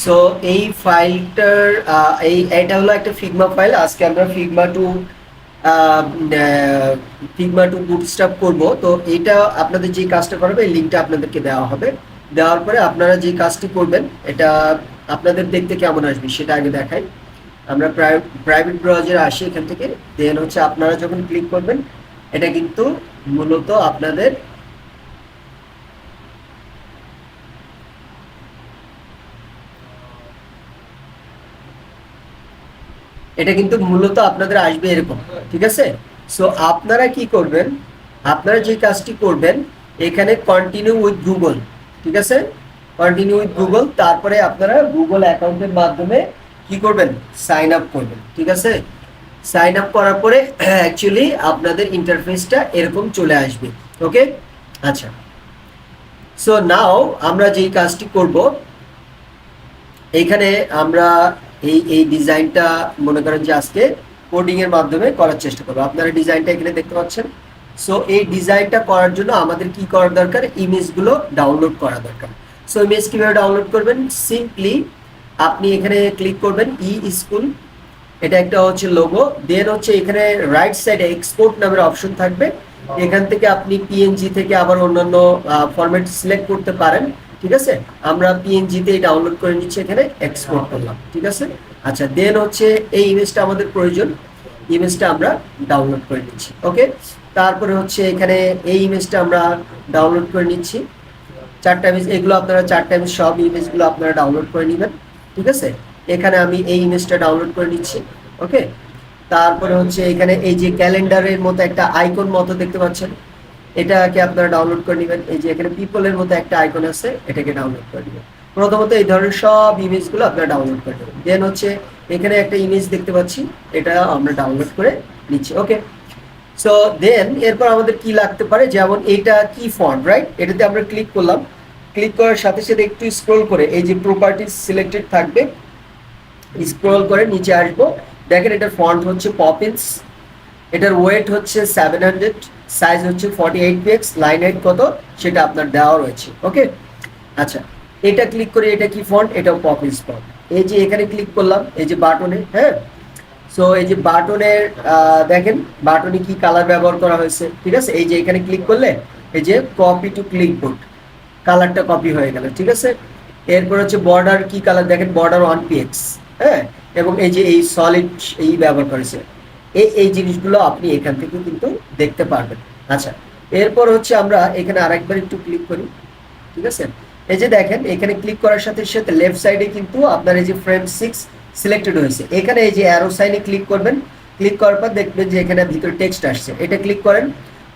So এই ফাইলটার এটা হলো একটা ফিগমা ফাইল। আজকে আমরা ফিগমা টু বুটস্ট্র্যাপ করব। তো এটা আপনাদের যে কাজটা করবে এই লিঙ্কটা আপনাদেরকে দেওয়া হবে। দেওয়ার পরে আপনারা যে কাজটি করবেন এটা আপনাদের দেখতে কেমন আসবে সেটা আগে দেখাই। আমরা প্রাইভেট ব্রাউজারে আসি এখান থেকে। দেন হচ্ছে আপনারা যখন ক্লিক করবেন এটা কিন্তু মূলত আপনাদের আসবে এরকম, ঠিক আছে? সো আপনারা কি করবেন, আপনারা যে কাজটি করবেন এখানে কন্টিনিউ উইথ গুগল, ঠিক আছে? কন্টিনিউ উইথ গুগল, তারপরে আপনারা গুগল অ্যাকাউন্টের মাধ্যমে কি করবেন, সাইন আপ করবেন, ঠিক আছে? সাইন আপ করার পরে অ্যাকচুয়ালি আপনাদের ইন্টারফেসটা এরকম চলে আসবে। ওকে, আচ্ছা। সো নাও আমরা যেই কাজটি করব এইখানে আমরা এই এই ডিজাইনটা মনে করেন যে আজকে কোডিং এর মাধ্যমে করার চেষ্টা করব। আপনারা ডিজাইনটা এখানে দেখতে পাচ্ছেন। সো এই ডিজাইনটা করার জন্য আমাদের কি করা দরকার, ইমেজগুলো ডাউনলোড করা দরকার। সো ইমেজ কিভাবে ডাউনলোড করবেন, সিম্পলি আপনি এখানে ক্লিক করবেন ই স্কুল, এটা একটা হচ্ছে লোগো। দেন হচ্ছে এখানে রাইট সাইডে এক্সপোর্ট নামের অপশন থাকবে। এখান থেকে আপনি পিএনজি থেকে আবার অন্যান্য ফরম্যাট সিলেক্ট করতে পারেন, ঠিক আছে? আমরা পিএনজি তে ডাউনলোড করে নিচ্ছি, এখানে এক্সপোর্ট করলাম, ঠিক আছে? আচ্ছা, দেন হচ্ছে এই ইমেজটা আমাদের প্রয়োজন, ইমেজটা আমরা ডাউনলোড করে নিচ্ছি। ওকে, তারপরে হচ্ছে এখানে এই ইমেজটা আমরা ডাউনলোড করে নিচ্ছি। চারটা ইমেজ, এগুলো আপনারা চারটা ইমেজ, সব ইমেজগুলো আপনারা ডাউনলোড করে নেবেন, ঠিক আছে? এখানে আমি এই ইমেজটা ডাউনলোড করে নিচ্ছি। ওকে, তারপরে হচ্ছে এখানে এই যে ক্যালেন্ডারের মতো একটা আইকন মতো দেখতে পাচ্ছেন, এটাকে আপনারা ডাউনলোড করে নেবেন। এই যে এখানে পিপলের মতো একটা আইকন আছে, এটাকে ডাউনলোড করে নেবেন। প্রথমত এই ধরনের সব ইমেজগুলো আপনারা ডাউনলোড করে নেবেন। দেন হচ্ছে এখানে একটা ইমেজ দেখতে পাচ্ছি, এটা আমরা ডাউনলোড করে নিচ্ছি। ওকে, সো দেন এরপর আমাদের কি লাগতে পারে, যেমন এটা কি ফন্ট, রাইট? এটাতে আমরা ক্লিক করলাম। ক্লিক করার সাথে সাথে একটু স্ক্রল করে এই যে প্রপার্টিজ সিলেক্টেড থাকবে, স্ক্রল করে নিচে আসবো। দেখেন এটার ফন্ট হচ্ছে পপিন্স, এটার ওয়েট হচ্ছে 700, সাইজ হচ্ছে 48 পিক্স, লাইন হাইট কত সেটা আপনার দেওয়া রয়েছে। ওকে, আচ্ছা, এটা ক্লিক করে এটা কি ফন্ট, এটাও পপিন্স ফন্ট। এই যে এখানে ক্লিক করলাম এই যে বাটনে, হ্যাঁ। সো এই যে বাটনের দেখেন বাটনে কি কালার ব্যবহার করা হয়েছে, ঠিক আছে? এই যে এখানে ক্লিক করলে এই যে কপি টু ক্লিপবোর্ড, কালারটা কপি হয়ে গেল, ঠিক আছে? এরপর হচ্ছে বর্ডার কি কালার, দেখেন বর্ডার 1px, হ্যাঁ। এবং এই যে এই সলিড এই ব্যবহার করেছে, এই এই জিনিসগুলো আপনি এখান থেকে কিন্তু দেখতে পারবেন। আচ্ছা, এরপর হচ্ছে আমরা এখানে আরেকবার একটু ক্লিক করি, ঠিক আছে? এই যে দেখেন এখানে ক্লিক করার সাথে সাথে লেফট সাইডে কিন্তু আপনার এই যে ফ্রেম 6 সিলেক্টেড হয়েছে। এখানে এই যে অ্যারো সাইনে ক্লিক করবেন, ক্লিক করার পর দেখবেন যে এখানে ভিতরে টেক্সট আসছে, এটা ক্লিক করেন।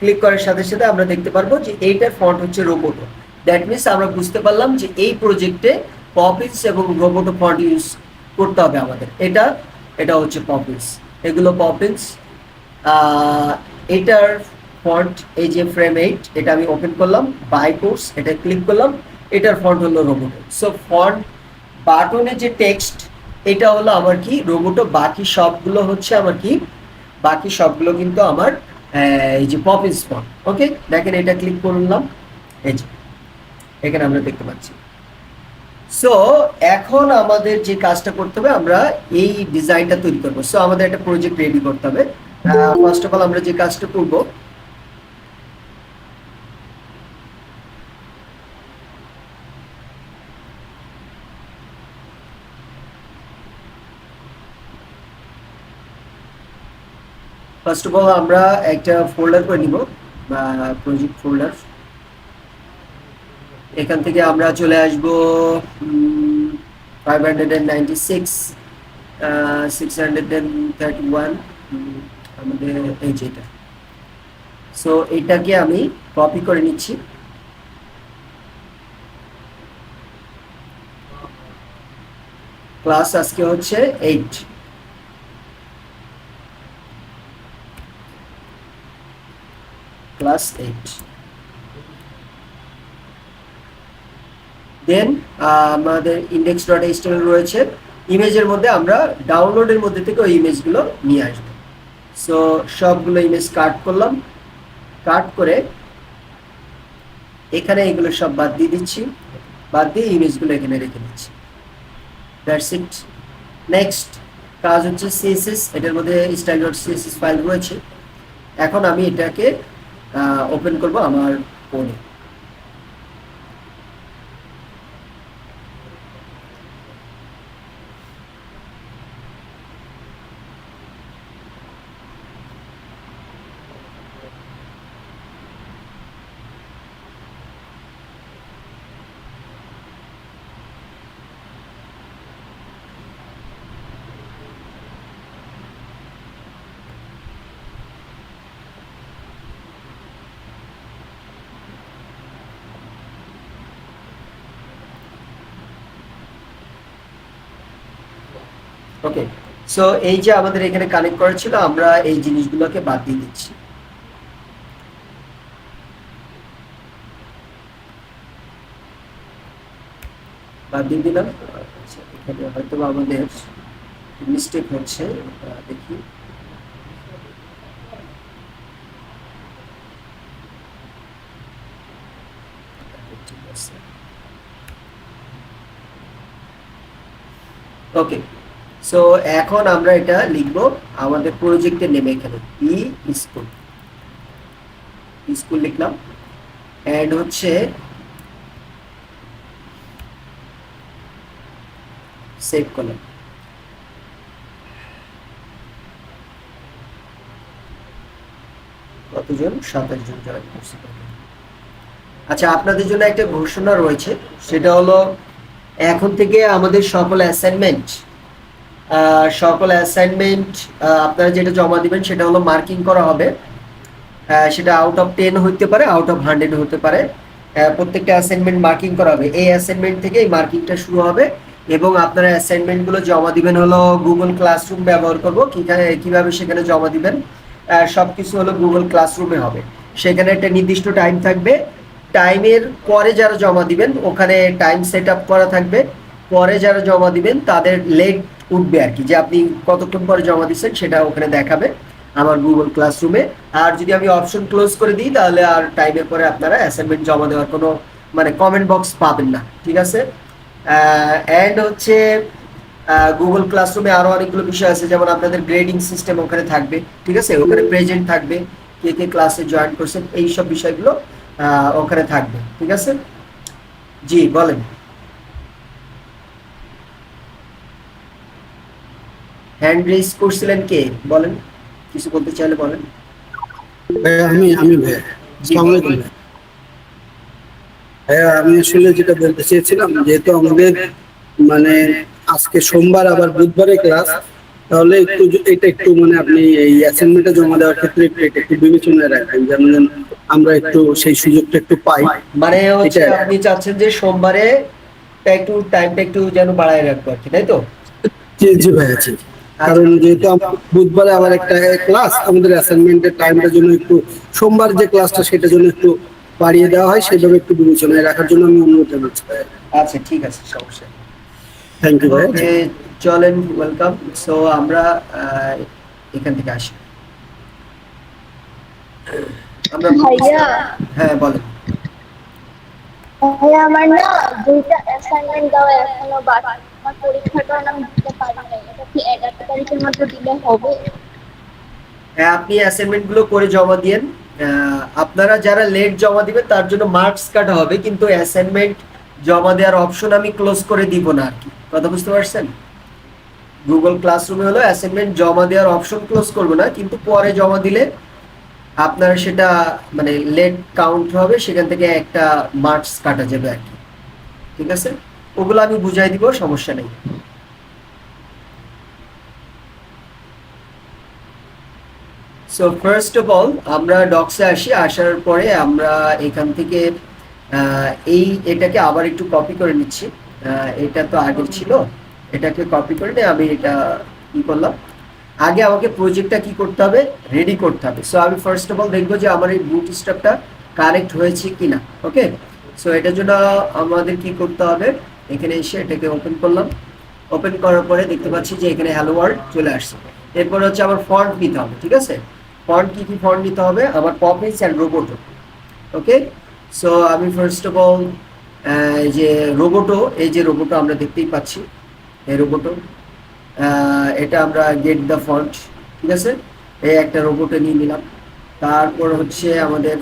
ক্লিক করার সাথে সাথে আমরা দেখতে পারবো যে এইটার ফন্ট হচ্ছে রোবোটো। দ্যাট মিনস আমরা বুঝতে পারলাম যে এই প্রজেক্টে পপিন্স এবং রোবোটো ফন্ট ইউজ করতে হবে আমাদের। এটা এটা হচ্ছে পপিন্স, এগুলো পপিন্স। এটার ফন্ট এই যে ফ্রেম 8, এটা আমি ওপেন করলাম, বাই কোর্স এটা ক্লিক করলাম, এটার ফন্ট হলো রোবোটো। সো ফন্ট বাটনে যে টেক্সট এটা হলো আমার কি রোবোটো, বাকি সবগুলো হচ্ছে আমার কি, বাকি সবগুলো কিন্তু আমার এই যে পপিন্স ফন্ট। ওকে, দেখেন এটা ক্লিক করলাম, এই যে এখানে আমরা দেখতে পাচ্ছি। সো এখন আমাদের যে কাজটা করতে হবে, আমরা এই ডিজাইনটা তৈরি করবো। সো আমাদের একটা প্রজেক্ট রেডি করতে হবে। ফার্স্ট অফ অল আমরা যে কাজটা করব, ফার্স্ট অফ অল আমরা একটা ফোল্ডার করে নিব, প্রজেক্ট ফোল্ডার। এখান থেকে আমরা চলে আসব 596, 631, আমাদের এই যেটা। সো এটাকে আমি কপি করে নিচ্ছি। ক্লাস আজকে হচ্ছে 8। ক্লাস 8। দেন আমাদের index.html রয়েছে। ইমেজের মধ্যে আমরা ডাউনলোডের মধ্যে থেকে ওই ইমেজগুলো নিয়ে আসবো। সো সবগুলো ইমেজ কাট করলাম, কাট করে এখানে এগুলো সব বাদ দিয়ে দিচ্ছি, বাদ দিয়ে ইমেজগুলো এখানে রেখে দিচ্ছি। That's it. নেক্সট কাজ হচ্ছে সিএসএস। এটার মধ্যে style.css ফাইল রয়েছে। এখন আমি এটাকে ওপেন করব আমার ফোনে। ওকে, সো এই যে আমাদের এখানে কানেক্ট করা ছিল, আমরা এই জিনিসগুলোকে বাদ দিয়ে দিচ্ছি। বাদ দিয়ে দিলাম। আচ্ছা, এখানে হয়তো আমাদের মিস্টেক হচ্ছে, দেখি। ঠিক আছে, ওকে। সো এখন আমরা এটা লিখবো আমাদের প্রজেক্টের নেমে, এখানে স্কুল, স্কুল লিখলাম। এন্ড হচ্ছে সেভ করলাম। কতজন? 27 জন জয়েন করছে। আচ্ছা, আপনাদের জন্য একটা ঘোষণা রয়েছে, সেটা হলো এখন থেকে আমাদের সকল অ্যাসাইনমেন্ট আপনারা যেটা জমা দিবেন সেটা হলো মার্কিং করা হবে। সেটা আউট অফ 10 হতে পারে, আউট অফ 100 হতে পারে। প্রত্যেকটা অ্যাসাইনমেন্ট মার্কিং করা হবে। এই অ্যাসাইনমেন্ট থেকে এই মার্কিংটা শুরু হবে এবং আপনারা অ্যাসাইনমেন্টগুলো জমা দিবেন হলো গুগল ক্লাসরুম ব্যবহার করব। কিভাবে সেখানে জমা দিবেন সবকিছু হলো গুগল ক্লাসরুমে হবে। সেখানে একটা নির্দিষ্ট টাইম থাকবে। টাইমের পরে যারা জমা দিবেন ওখানে টাইম সেট আপ করা থাকবে। পরে যারা জমা দিবেন তাদের লেট উঠবে আর কি, যে আপনি কতক্ষণ পরে জমা দিচ্ছেন সেটা ওখানে দেখাবে আমার গুগল ক্লাসরুমে। আর যদি আমি অপশন ক্লোজ করে দিই তাহলে আর টাইমের পরে আপনারা অ্যাসাইনমেন্ট জমা দেওয়ার কোনো কমেন্ট বক্স পাবেন না, ঠিক আছে? অ্যান্ড হচ্ছে গুগল ক্লাসরুমে আরো অনেকগুলো বিষয় আছে, যেমন আপনাদের গ্রেডিং সিস্টেম ওখানে থাকবে, ঠিক আছে? ওখানে প্রেজেন্ট থাকবে, কে কে ক্লাসে জয়েন করছেন, এই সব বিষয়গুলো ওখানে থাকবে, ঠিক আছে? জি বলেন। হ্যান্ড রেজ করছিলেন কে? বলেন, কিছু বলতে চাইলে বলেন। আমি ভাইয়া, আসসালামু আলাইকুম ভাইয়া। আমি আসলে যেটা বলতে চেয়েছিলাম, যেহেতু আমাদের মানে আজকে সোমবার আবার বুধবারে ক্লাস, তাহলে একটু এটা একটু আপনি এই অ্যাসাইনমেন্টটা জমা দেওয়ার ক্ষেত্রে এটা একটু বিবেচনায় রাখবেন, যেমন আমরা একটু সেই সুযোগটা একটু পাই। মানে হচ্ছে আপনি চাচ্ছেন যে সোমবারে একটু টাইমটা একটু যেন বাড়ায় রাখবো আর কি, তাই তো? জি জি ভাইয়া, জি। কারণ যেহেতু আমরা বুধবারে আবার একটা ক্লাস, আমাদের অ্যাসাইনমেন্টের টাইমটার জন্য একটু সোমবার যে ক্লাসটা সেটার জন্য একটু বাড়িয়ে দেওয়া হয়, সেভাবে একটু বিবেচনায় রাখার জন্য আমি অনুরোধ জানাচ্ছি। আচ্ছা, ঠিক আছে, সমস্যা নেই। থ্যাংক ইউ ভাইয়া। ওকে, চলেন, ওয়েলকাম। সো আমরা এখান থেকে আসি। আমরা ভাইয়া, হ্যাঁ বলেন। ভাইয়া আমার না দুইটা অ্যাসাইনমেন্ট দেওয়া এখনো বাকি। আমার পরীক্ষার কারণে আমি দিতে পারি নাই। এটা কি 11 তারিখের মধ্যে দিলে হবে? হ্যাঁ, আপনি অ্যাসাইনমেন্ট গুলো করে জমা দিয়েন। আপনারা যারা লেট জমা দিবেন তার জন্য মার্কস কাটা হবে, কিন্তু অ্যাসাইনমেন্ট জমা দেওয়ার অপশন আমি ক্লোজ করে দিব না আর কি। কথা বুঝতে পারছেন? গুগল ক্লাসরুমে হলো অ্যাসাইনমেন্ট জমা দেওয়ার অপশন ক্লোজ করব না, কিন্তু পরে জমা দিলে আপনারা সেটা লেট কাউন্ট হবে, সেখান থেকে একটা মার্কস কাটা যাবে আর কি, ঠিক আছে? ওগুলো আমি বুঝাই দিব, সমস্যা নেই। সো ফার্স্ট অফ অল আমরা ডক্সে আসি। আসার পরে আমরা এখান থেকে এটাকে আবার একটু কপি করে নিচ্ছি। এটা তো আগের ছিল, এটাকে কপি করে নিয়ে আমি এটা কি করলাম, আগে আমাকে প্রজেক্টটা কি করতে হবে, রেডি করতে হবে। সো আমি ফার্স্ট অফ অল দেখবো যে আমার এই বুট স্ট্র্যাপটা কারেক্ট হয়েছে কিনা। ওকে, সো এটার জন্য আমাদের কি করতে হবে, এখানে এসে এটাকে ওপেন করলাম। ওপেন করার পরে দেখতে পাচ্ছি যে এখানে হ্যালো ওয়ার্ল্ড চলে আসছে। এরপর হচ্ছে আমার ফন্ট নিতে হবে, ঠিক আছে। ফন্ট কি কি ফন্ট নিতে হবে, আমার Poppy's and Roboto. Okay, so আমি ফার্স্ট অফ অল এই যে রোবোটো, এই যে রোবোটো আমরা দেখতেই পাচ্ছি, এই রোবোটো, এটা আমরা গেট দ্য ফন্ট, ঠিক আছে, এই একটা রোবোটে নিয়ে নিলাম। তারপর হচ্ছে আমাদের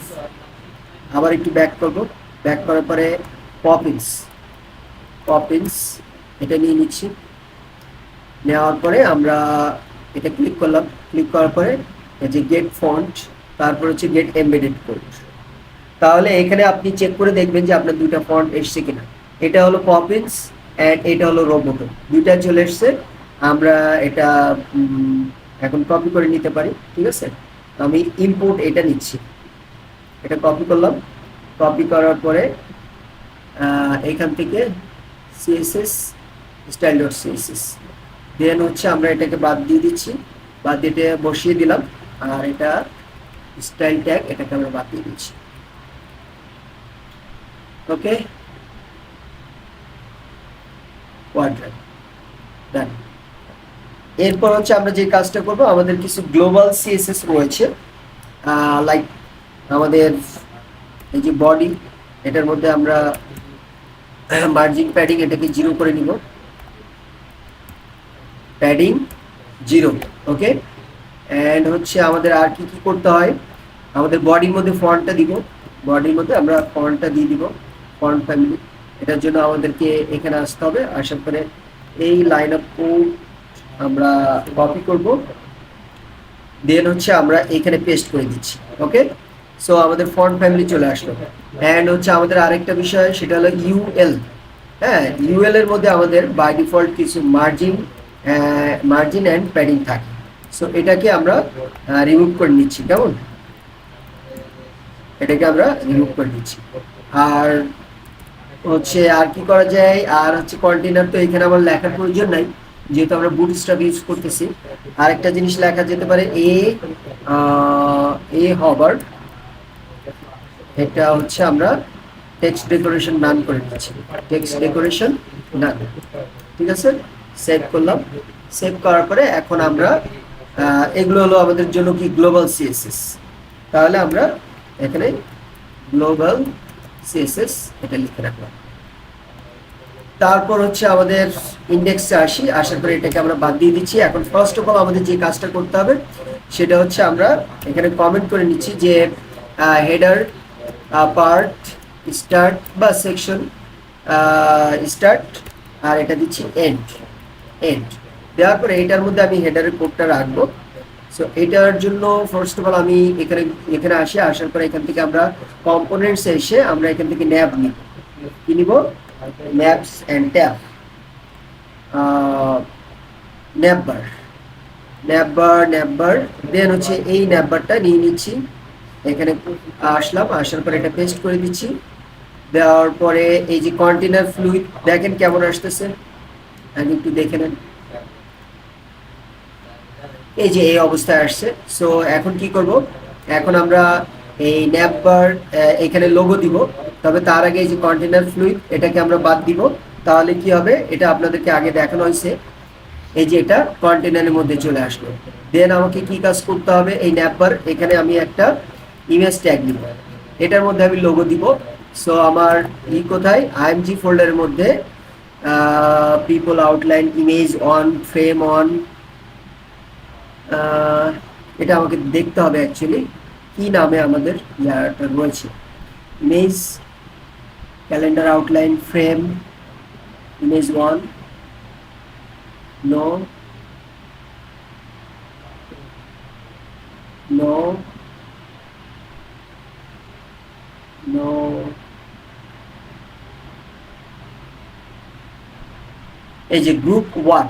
আবার একটু ব্যাক করব, ব্যাক করার পরে পপিন্স, পপিন্স এটা নিয়ে নিচ্ছি। নেওয়ার পরে আমরা এটা ক্লিক করলাম, ক্লিক করার পরে এই যে গেট ফন্ট, তারপর হচ্ছে গেট এমবেডেড কোড। তাহলে এখানে আপনি চেক করে দেখবেন যে আপনার দুইটা ফন্ট এসছে কিনা। এটা হলো পপিন্স অ্যান্ড এটা হলো রোবোটো, দুইটা চলে এসছে। আমরা এটা এখন কপি করে নিতে পারি, ঠিক আছে। আমি ইম্পোর্ট এটা নিচ্ছি, এটা কপি করলাম। কপি করার পরে এখান থেকে সিএসএস স্টাইল ডট সিএসএস, দেন হচ্ছে আমরা এটাকে বাদ দিয়ে দিচ্ছি, বাদ দিয়ে এটা বসিয়ে দিলাম। আর এটা স্টাইল ট্যাগ, এটাকে আমরা বাদ দিয়ে দিচ্ছি। ওকে, কোয়াড্রান্ট ডান। এরপর হচ্ছে আমরা যে কাজটা করব, আমাদের কিছু গ্লোবাল সিএসএস রয়েছে, লাইক আমাদের এই যে বডি, এটার মধ্যে আমরা মার্জিন প্যাডিং এটাকে 0 করে নিব, প্যাডিং 0। ওকে, অ্যান্ড হচ্ছে আমাদের আর কি কি করতে হয়, আমাদের বডির মধ্যে ফন্টটা দিব, বডির মধ্যে আমরা ফন্টটা দিয়ে দিব, ফন্ট ফ্যামিলি। এটার জন্য আমাদেরকে এখানে আসতে হবে, আসার পরে এই লাইন অফ কোড আমরা কপি করব, দেন হচ্ছে আমরা এখানে পেস্ট করে দিচ্ছি। ওকে, সো আমাদের ফন্ট ফ্যামিলি চলে আসলো। অ্যান্ড হচ্ছে আমাদের আরেকটা বিষয়, সেটা হলো ইউএল। হ্যাঁ, ইউএল এর মধ্যে আমাদের বাই ডিফল্ট কিছু মার্জিন অ্যান্ড প্যাডিং থাকে। সো এটাকে আমরা রিমুভ করে নিচ্ছি, কেমন, এটাকে আমরা রিমুভ করে দিচ্ছি। আর হচ্ছে আর কি করা যায়, আর হচ্ছে কন্টেনার তো এখানে আমার লেখার প্রয়োজন নাই, যেহেতু আমরা বুটস্ট্র্যাপ ইউজ করতেছি। আরেকটা জিনিস লেখা যেতে পারে এ হবার, এটা হচ্ছে আমরা টেক্সট ডেকোরেশন নান করে দিচ্ছি, টেক্সট ডেকোরেশন নান, ঠিক আছে। সেভ করলাম, সেভ করার পরে এখন আমরা এগুলো হলো আমাদের জন্য কি গ্লোবাল সিএসএস। তাহলে আমরা এখানে গ্লোবাল সিএসএস এটা লিখে রাখলাম। তারপর হচ্ছে আমাদের ইন্ডেক্সে আসি, আসার পরে এটাকে আমরা বাদ দিয়ে দিচ্ছি। এখন ফার্স্ট অফ অল আমাদের যে কাজটা করতে হবে সেটা হচ্ছে আমরা এখানে কমেন্ট করে নিচ্ছি যে হেডার পার্ট স্টার্ট বা সেকশন স্টার্ট, আর এটা দিচ্ছি এন্ড, এন্ড দেওয়ার পরে এটার মধ্যে আমি হেডারের কোডটা রাখবো। সো এটার জন্য ফার্স্ট অফ অল আমি এখানে আসি, আসার পরে এখান থেকে আমরা কম্পোনেন্টস এসে আমরা এখান থেকে ন্যাব নিব, কি নিব, ন্যাবস অ্যান্ড ট্যাব, ন্যাববার, ন্যাববার, দেন হচ্ছে এই ন্যাববারটা নিয়ে নিচ্ছি। এখানে আসলাম, আসার পরে এটা পেস্ট করে দিচ্ছি। দেওয়ার পরে এই যে কন্টেনার ফ্লুইড দেখেন কেমন আসতেছে, আগে একটু দেখে নেন, এই যে এই অবস্থায় আসছে। সো এখন কি করব, এখন আমরা এই ন্যাববার এখানে লোগো দিব, তবে তার আগে এই যে কন্টেনার ফ্লুইড এটাকে আমরা বাদ দিব। তাহলে কি হবে, এটা আপনাদেরকে আগে দেখানো হয়েছে, এই যে এটা কন্টেনারের মধ্যে চলে আসলো। দেন আমাকে কি কাজ করতে হবে, এই ন্যাববার এখানে আমি একটা ইমেজ ট্যাগ দিব, এটার মধ্যে আমি লোগো দিব। সো আমার কোথায়, আইএমজি ফোল্ডারের মধ্যে people outline image on frame on, এটা আমাকে দেখতে হবে অ্যাকচুয়ালি কি নামে আমাদের ইয়াটা রয়েছে, image calendar outline frame image one, no no no, এই যে গ্রুপ ওয়ান।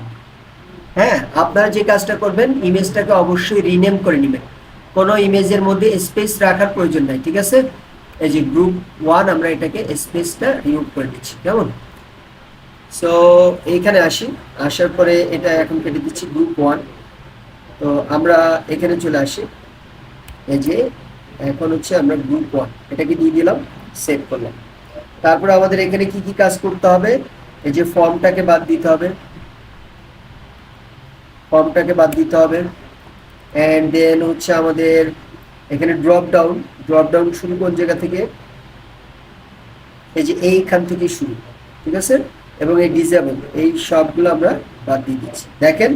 হ্যাঁ, আপনারা যে কাজটা করবেন, ইমেজটাকে অবশ্যই রিনেম করে নেবেন, কোনো ইমেজের মধ্যে স্পেস রাখার প্রয়োজন নাই, ঠিক আছে। এই যে গ্রুপ ওয়ান, আমরা এটাকে স্পেসটা রিমুভ করে দিচ্ছি, কেমন, সো এইখানে আসি, আসার পরে এটা এখন কেটে দিচ্ছি গ্রুপ 1। তো আমরা এখানে চলে আসি, এই যে এখন হচ্ছে আমরা গ্রুপ 1 এটাকে দিয়ে দিলাম, সেভ করলাম। তারপরে আমাদের এখানে কি কি কাজ করতে হবে, এই যে ফর্মটাকে বাদ দিতে হবে, ফর্মটাকে বাদ দিতে হবে। অ্যান্ড দেন হচ্ছে আমাদের এখানে ড্রপ ডাউন শুরু কোন জায়গা থেকে, এই যে এইখান থেকে শুরু, ঠিক আছে। এবং এই ডিসেবল এই সবগুলো আমরা বাদ দিয়ে দিচ্ছি। দেখেন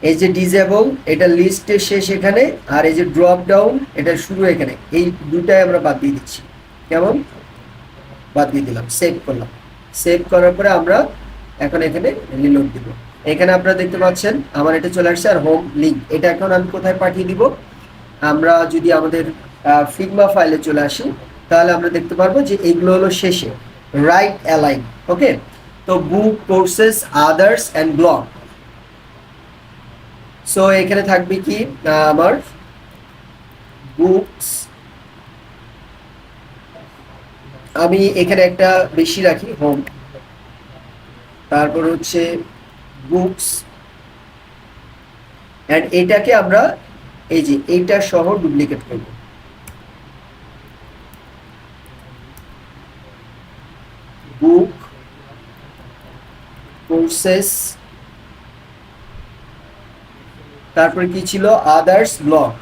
এই যে ডিসেবল এটা লিস্টের শেষ এখানে, আর এই যে ড্রপ ডাউন এটা শুরু এখানে, এই দুটাই আমরা বাদ দিয়ে দিচ্ছি। কেমন, বাদ দিয়ে দিলাম, সেভ করলাম। সেভ করার পরে আমরা এখন এখানে রিলোড দিব। এখানে আপনারা দেখতে পাচ্ছেন আমার এটা চলে আসছে, আর হোম লিঙ্ক এটা এখন আমি কোথায় পাঠিয়ে দিব, আমরা যদি আমাদের ফিগমা ফাইলে চলে আসি তাহলে আমরা দেখতে পারবো যে এইগুলো হলো শেষে রাইট অ্যালাইন। ওকে, তো book, courses, others and blog. So এখানে থাকবে কি আমার বুকস, আমি এখানে একটা বেশি রাখি হোম, তারপর হচ্ছে বুকস, এন্ড এটাকে আমরা এই যে এইটা সহ ডুপ্লিকেট করব। বুক, কোর্সেস, তারপরে কি ছিল আদার্স, ব্লগ,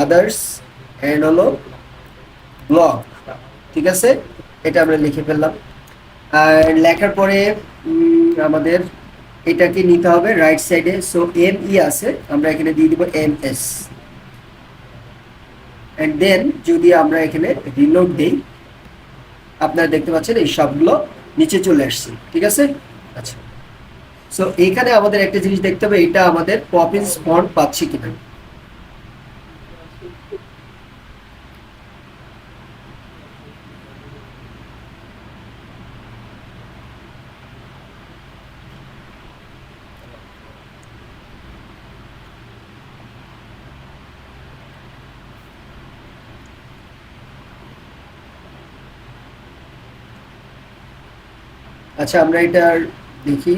আদার্স এন্ড হলো ব্লগ, ঠিক আছে। এটা আমরা লিখে ফেললাম। আর লেখার পরে আমাদের এটাকে নিতে হবে রাইট সাইডে। সো এম ই আছে, আমরা এখানে দিয়ে দিব এম এস। এন্ড দেন যদি আমরা এখানে রিলোড দেই, আপনারা দেখতে পাচ্ছেন এই সবগুলো নিচে চলে আসছে, ঠিক আছে। আচ্ছা, সো এখানে আমাদের একটা জিনিস দেখতে হবে, এটা আমাদের পপিন্স ফন্ট পাচ্ছি কিনা। আচ্ছা, আমরা এটার দেখি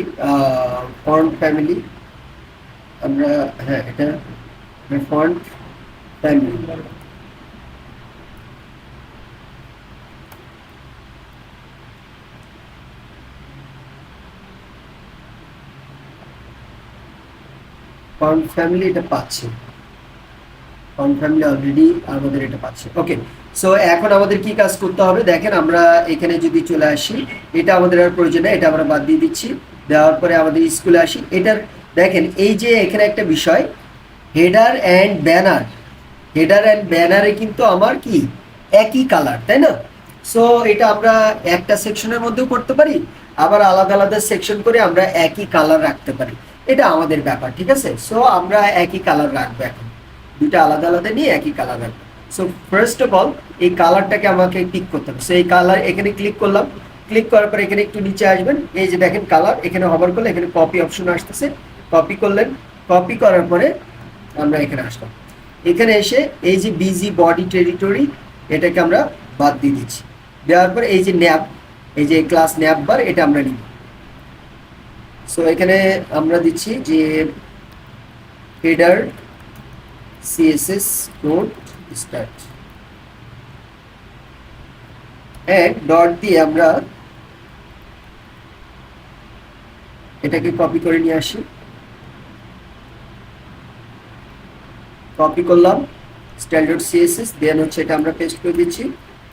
ফন্ট ফ্যামিলি, আমরা হ্যাঁ এটা ফন্ট ফ্যামিলি, ফন্ট ফ্যামিলি এটা পাচ্ছি, ফন্ট ফ্যামিলি অলরেডি আমাদের এটা পাচ্ছি। ওকে, সো এখন আমাদের কি কাজ করতে হবে দেখেন, আমরা এখানে যদি চলে আসি, এটা আমাদের আর প্রয়োজন নেই, এটা আমরা বাদ দিয়ে দিচ্ছি। দেওয়ার পরে আমাদের স্কুলে আসি, এটার দেখেন এই যে এখানে একটা বিষয় header and banner, header and ব্যানারে কিন্তু আমার কি একই কালার, তাই না। সো এটা আমরা একটা সেকশনের মধ্যেও করতে পারি, আবার আলাদা আলাদা সেকশন করে আমরা একই কালার রাখতে পারি, এটা আমাদের ব্যাপার, ঠিক আছে। সো আমরা একই কালার রাখবো, এখন দুটো আলাদা আলাদা নিয়ে একই কালার রাখবো। সো ফার্স্ট অফ অল এই কালারটাকে আমাকে ক্লিক করতে হবে। সো এই কালার এখানে ক্লিক করলাম, ক্লিক করার পর এখানে একটু নিচে আসবেন, এই যে দেখেন কালার, এখানে হবার করলে এখানে কপি অপশন আসতেছে, কপি করলেন, কপি করার পরে আমরা এখানে আসলাম। এখানে এসে এই যে বিজি বডি টেরিটরি এটাকে আমরা বাদ দিয়ে দিচ্ছি। দেওয়ার পর এই যে ন্যাপ, এই যে ক্লাস ন্যাপ বার, এটা আমরা নিব। সো এখানে আমরা দিচ্ছি যে header CSS dot start end dot দিয়ে আমরা এটাকে কপি করে নিয়ে আসি, কপি করলাম স্ট্যান্ডার্ড সিএসএস, দেন হচ্ছে এটা আমরা পেস্ট করে দিচ্ছি।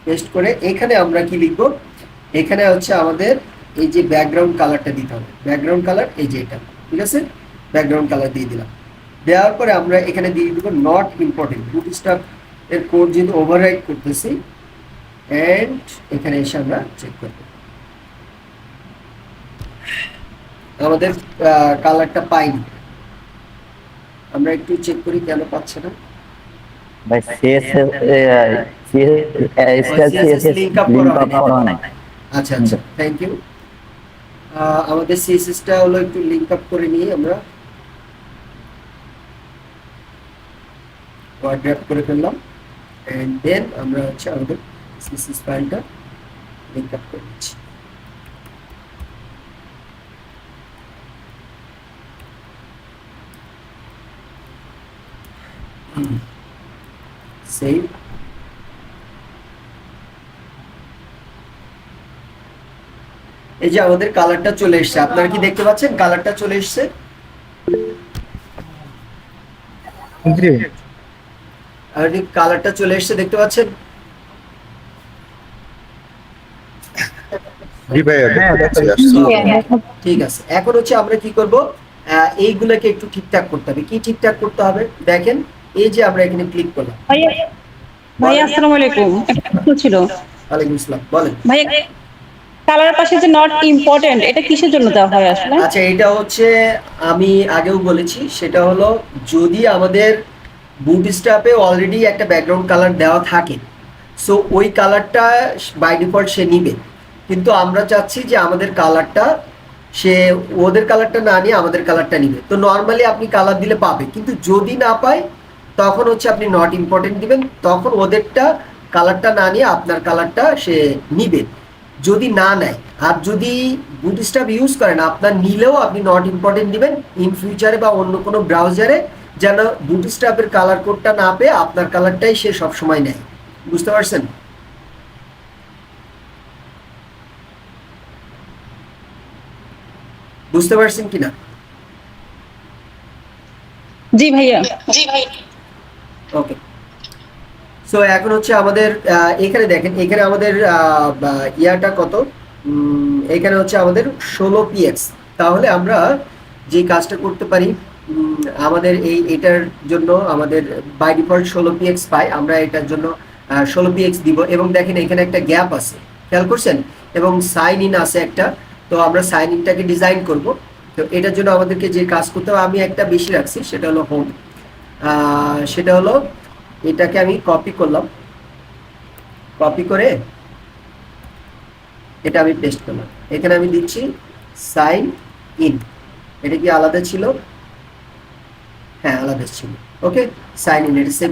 পেস্ট করে এখানে আমরা কি লিখবো, এখানে হচ্ছে আমাদের এই যে ব্যাকগ্রাউন্ড কালারটা দিতে হবে, ব্যাকগ্রাউন্ড কালার এই যে এটা, ঠিক আছে, ব্যাকগ্রাউন্ড কালার দিয়ে দিলাম। দেওয়ার পরে আমরা এখানে দিয়ে দিব নট ইম্পর্টেন্ট, বুটস্ট্র্যাপ এর কোড যেহেতু ওভাররাইট করতেছি, এন্ড এখানে এসে আমরা চেক করব আমাদের কালারটা পাইনি, আমরা একটু চেক করি কেন পাচ্ছে না। ভাই সিএসএস লিংক আপ করা হয় না। আচ্ছা আচ্ছা, থ্যাংক ইউ। আমাদের সিএসএসটা হলো একটু লিংক আপ করে নিয়ে আমরা ওয়ার্ড ড্রাফট করে ফেললাম, এন্ড দেন আমরা হচ্ছে আমাদের সিএসএস ফাইলটা লিংক আপ করে দিচ্ছি। সেভ। এই যে আমাদের কালারটা চলে এসেছে, আপনারা কি দেখতে পাচ্ছেন কালারটা চলে এসেছে? জি আর কালারটা চলে এসেছে দেখতে পাচ্ছেন? জি ভাইয়া দেখতে পাচ্ছি। ঠিক আছে, এখন হচ্ছে আমরা কি করব, এইগুলোকে একটু ঠিকঠাক করতে হবে। কি ঠিকঠাক করতে হবে দেখেন, এই যে আমরা এখানে ক্লিক করলাম। ভাইয়া ভাইয়া আসসালামু আলাইকুম, একটা প্রশ্ন ছিল। ওয়ালাইকুম আসসালাম, বলেন। ভাইয়া কালারের পাশে যে নট ইম্পর্টেন্ট, এটা কিসের জন্য দেওয়া হয় আসলে? আচ্ছা, এটা হচ্ছে আমি আগেও বলেছি, সেটা হলো যদি আমাদের বুটস্ট্র্যাপে অলরেডি একটা ব্যাকগ্রাউন্ড কালার দেওয়া থাকে, সো ওই কালারটা বাই ডিফল্ট সে নিবে। কিন্তু আমরা চাচ্ছি যে আমাদের কালারটা সে ওদের কালারটা না নিয়ে আমাদের কালারটা নিবে। তো নর্মালি আপনি কালার দিলে পাবে, কিন্তু যদি না পায় তখন হচ্ছে আপনি নট ইম্পর্টেন্ট দিবেন, তখন ওদেরটা কালারটা না নিয়ে আপনার কালারটা সে নিবে যদি না নেয়। আর যদি বুটস্ট্র্যাপ ইউজ করেন, আপনার নিলেও আপনি নট ইম্পর্টেন্ট দিবেন ইন ফিউচারে বা অন্য কোনো ব্রাউজারে, যেন বুটস্ট্র্যাপের কালার কোডটা না পেয়ে আপনার কালারটাই সে সবসময় নেয়। বুঝতে পারছেন? বুঝতে পারছেন কিনা? জি ভাইয়া। ওকে, সো এখন হচ্ছে আমাদের এখানে দেখেন, এখানে আমাদের ইয়াটা কত, এখানে হচ্ছে আমাদের 16px। তাহলে আমরা যে কাজটা করতে পারি, আমাদের এটার জন্য আমাদের বাই ডিফল্ট 16px পাই, আমরা এটার জন্য 16px দিব। এবং দেখেন এখানে একটা গ্যাপ আছে, খেয়াল করছেন? এবং সাইন ইন আছে একটা। তো আমরা সাইন ইনটাকে ডিজাইন করব। তো এটার জন্য আমাদেরকে যে কাজ করতে হবে, আমি একটা বেশি রাখছি, সেটা হলো হোম। সেটা হলো এটাকে আমি কপি করলাম, কপি করে এটা আমি পেস্ট করলাম। এখানে আমি দিচ্ছি সাইন ইন। এটা কি আলাদা ছিল? হ্যাঁ আলাদা ছিল। ওকে, সাইন ইন, এটা সেভ।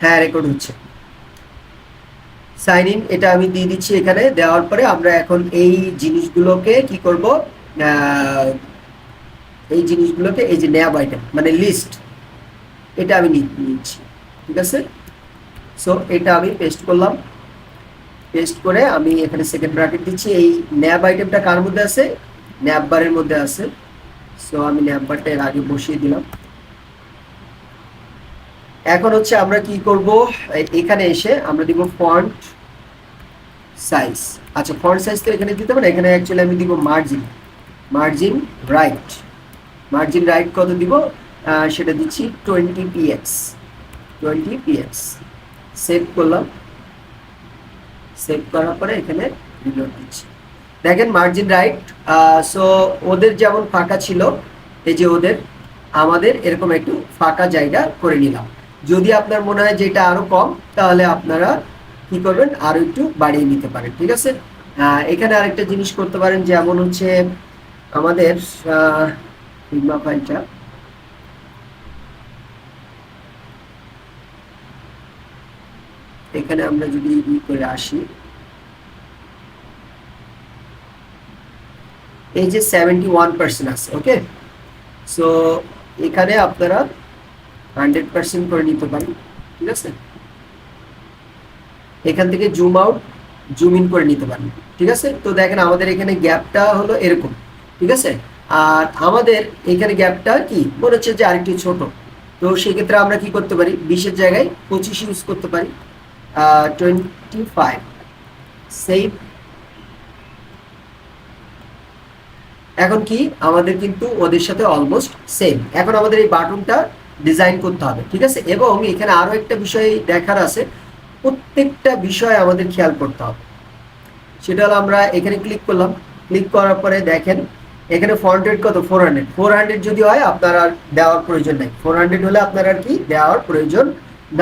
হ্যাঁ রেকর্ড হচ্ছে। সাইন ইন এটা আমি দিয়ে দিচ্ছি এখানে। দেওয়ার পরে আমরা এখন এই জিনিসগুলোকে কি করব, এই জিনিসগুলোকে, এই যে ন্যাব আইটেম মানে লিস্ট, এটা আমি নিচ্ছি। ঠিক আছে, সো এটা আমি পেস্ট করলাম। পেস্ট করে আমি এখানে সেকেন্ড ব্র্যাকেট দিচ্ছি। এই ন্যাব আইটেমটা কার মধ্যে আছে? ন্যাব বারের মধ্যে আছে। সো আমি ন্যাব বারটা এর আগে বসিয়ে দিলাম। এখন হচ্ছে আমরা কি করব, এখানে এসে আমরা দিব ফন্ট সাইজ। আচ্ছা, ফন্ট সাইজ তো এখানে দিতে হবে না, এখানে অ্যাকচুয়ালি আমি দিব margin, margin right. Margin right কত দিব? সেটা দিচ্ছি 20px, 20px। সেভ করলাম। সেভ করার পরে এখানে রিলোড দিচ্ছি। দেখেন মার্জিন রাইট। সো ওদের যেমন ফাঁকা ছিল, এই যে ওদের, আমাদের এরকম একটু ফাঁকা জায়গা করে নিলাম। যদি আপনার মনে হয় যে এটা আরো কম, তাহলে আপনারা কি করবেন, আরো একটু বাড়িয়ে নিতে পারেন। ঠিক আছে, এখানে আরেকটা জিনিস করতে পারেন, যেমন হচ্ছে আমাদের ফিগমা ফাইলটা, এখানে আমরা যদি করে আসি, এই যে 71% আছে। ওকে, সো এখানে আপনারা 100% করে নিতে পারেন। ঠিক আছে, এখান থেকে জুম আউট জুম ইন করে নিতে পারেন। ঠিক আছে, তো দেখেন আমাদের এখানে গ্যাপটা হলো এরকম। ঠিক আছে, আর আমাদের এখানে গ্যাপটা কি মনে হচ্ছে যে আরেকটু ছোট। তো সেক্ষেত্রে আমরা কি করতে পারি, 20-এর জায়গায় 25 ইউজ করতে পারি। 25 সেভ। এখন কি আমাদের কিন্তু ওদের সাথে অলমোস্ট সেম। এখন আমাদের এই বাটনটা ডিজাইন করতে হবে। ঠিক আছে, এবং এখানে আরো একটা বিষয় দেখার আছে, প্রত্যেকটা বিষয় আমাদের খেয়াল করতে হবে। সেটা হলো আমরা এখানে ক্লিক করলাম, ক্লিক করার পরে দেখেন এখানে ফন্ট রেট কত, 400। 400 যদি হয় আপনার আর দেওয়ার প্রয়োজন নাই, 400 হলে আপনার আর কি দেওয়ার প্রয়োজন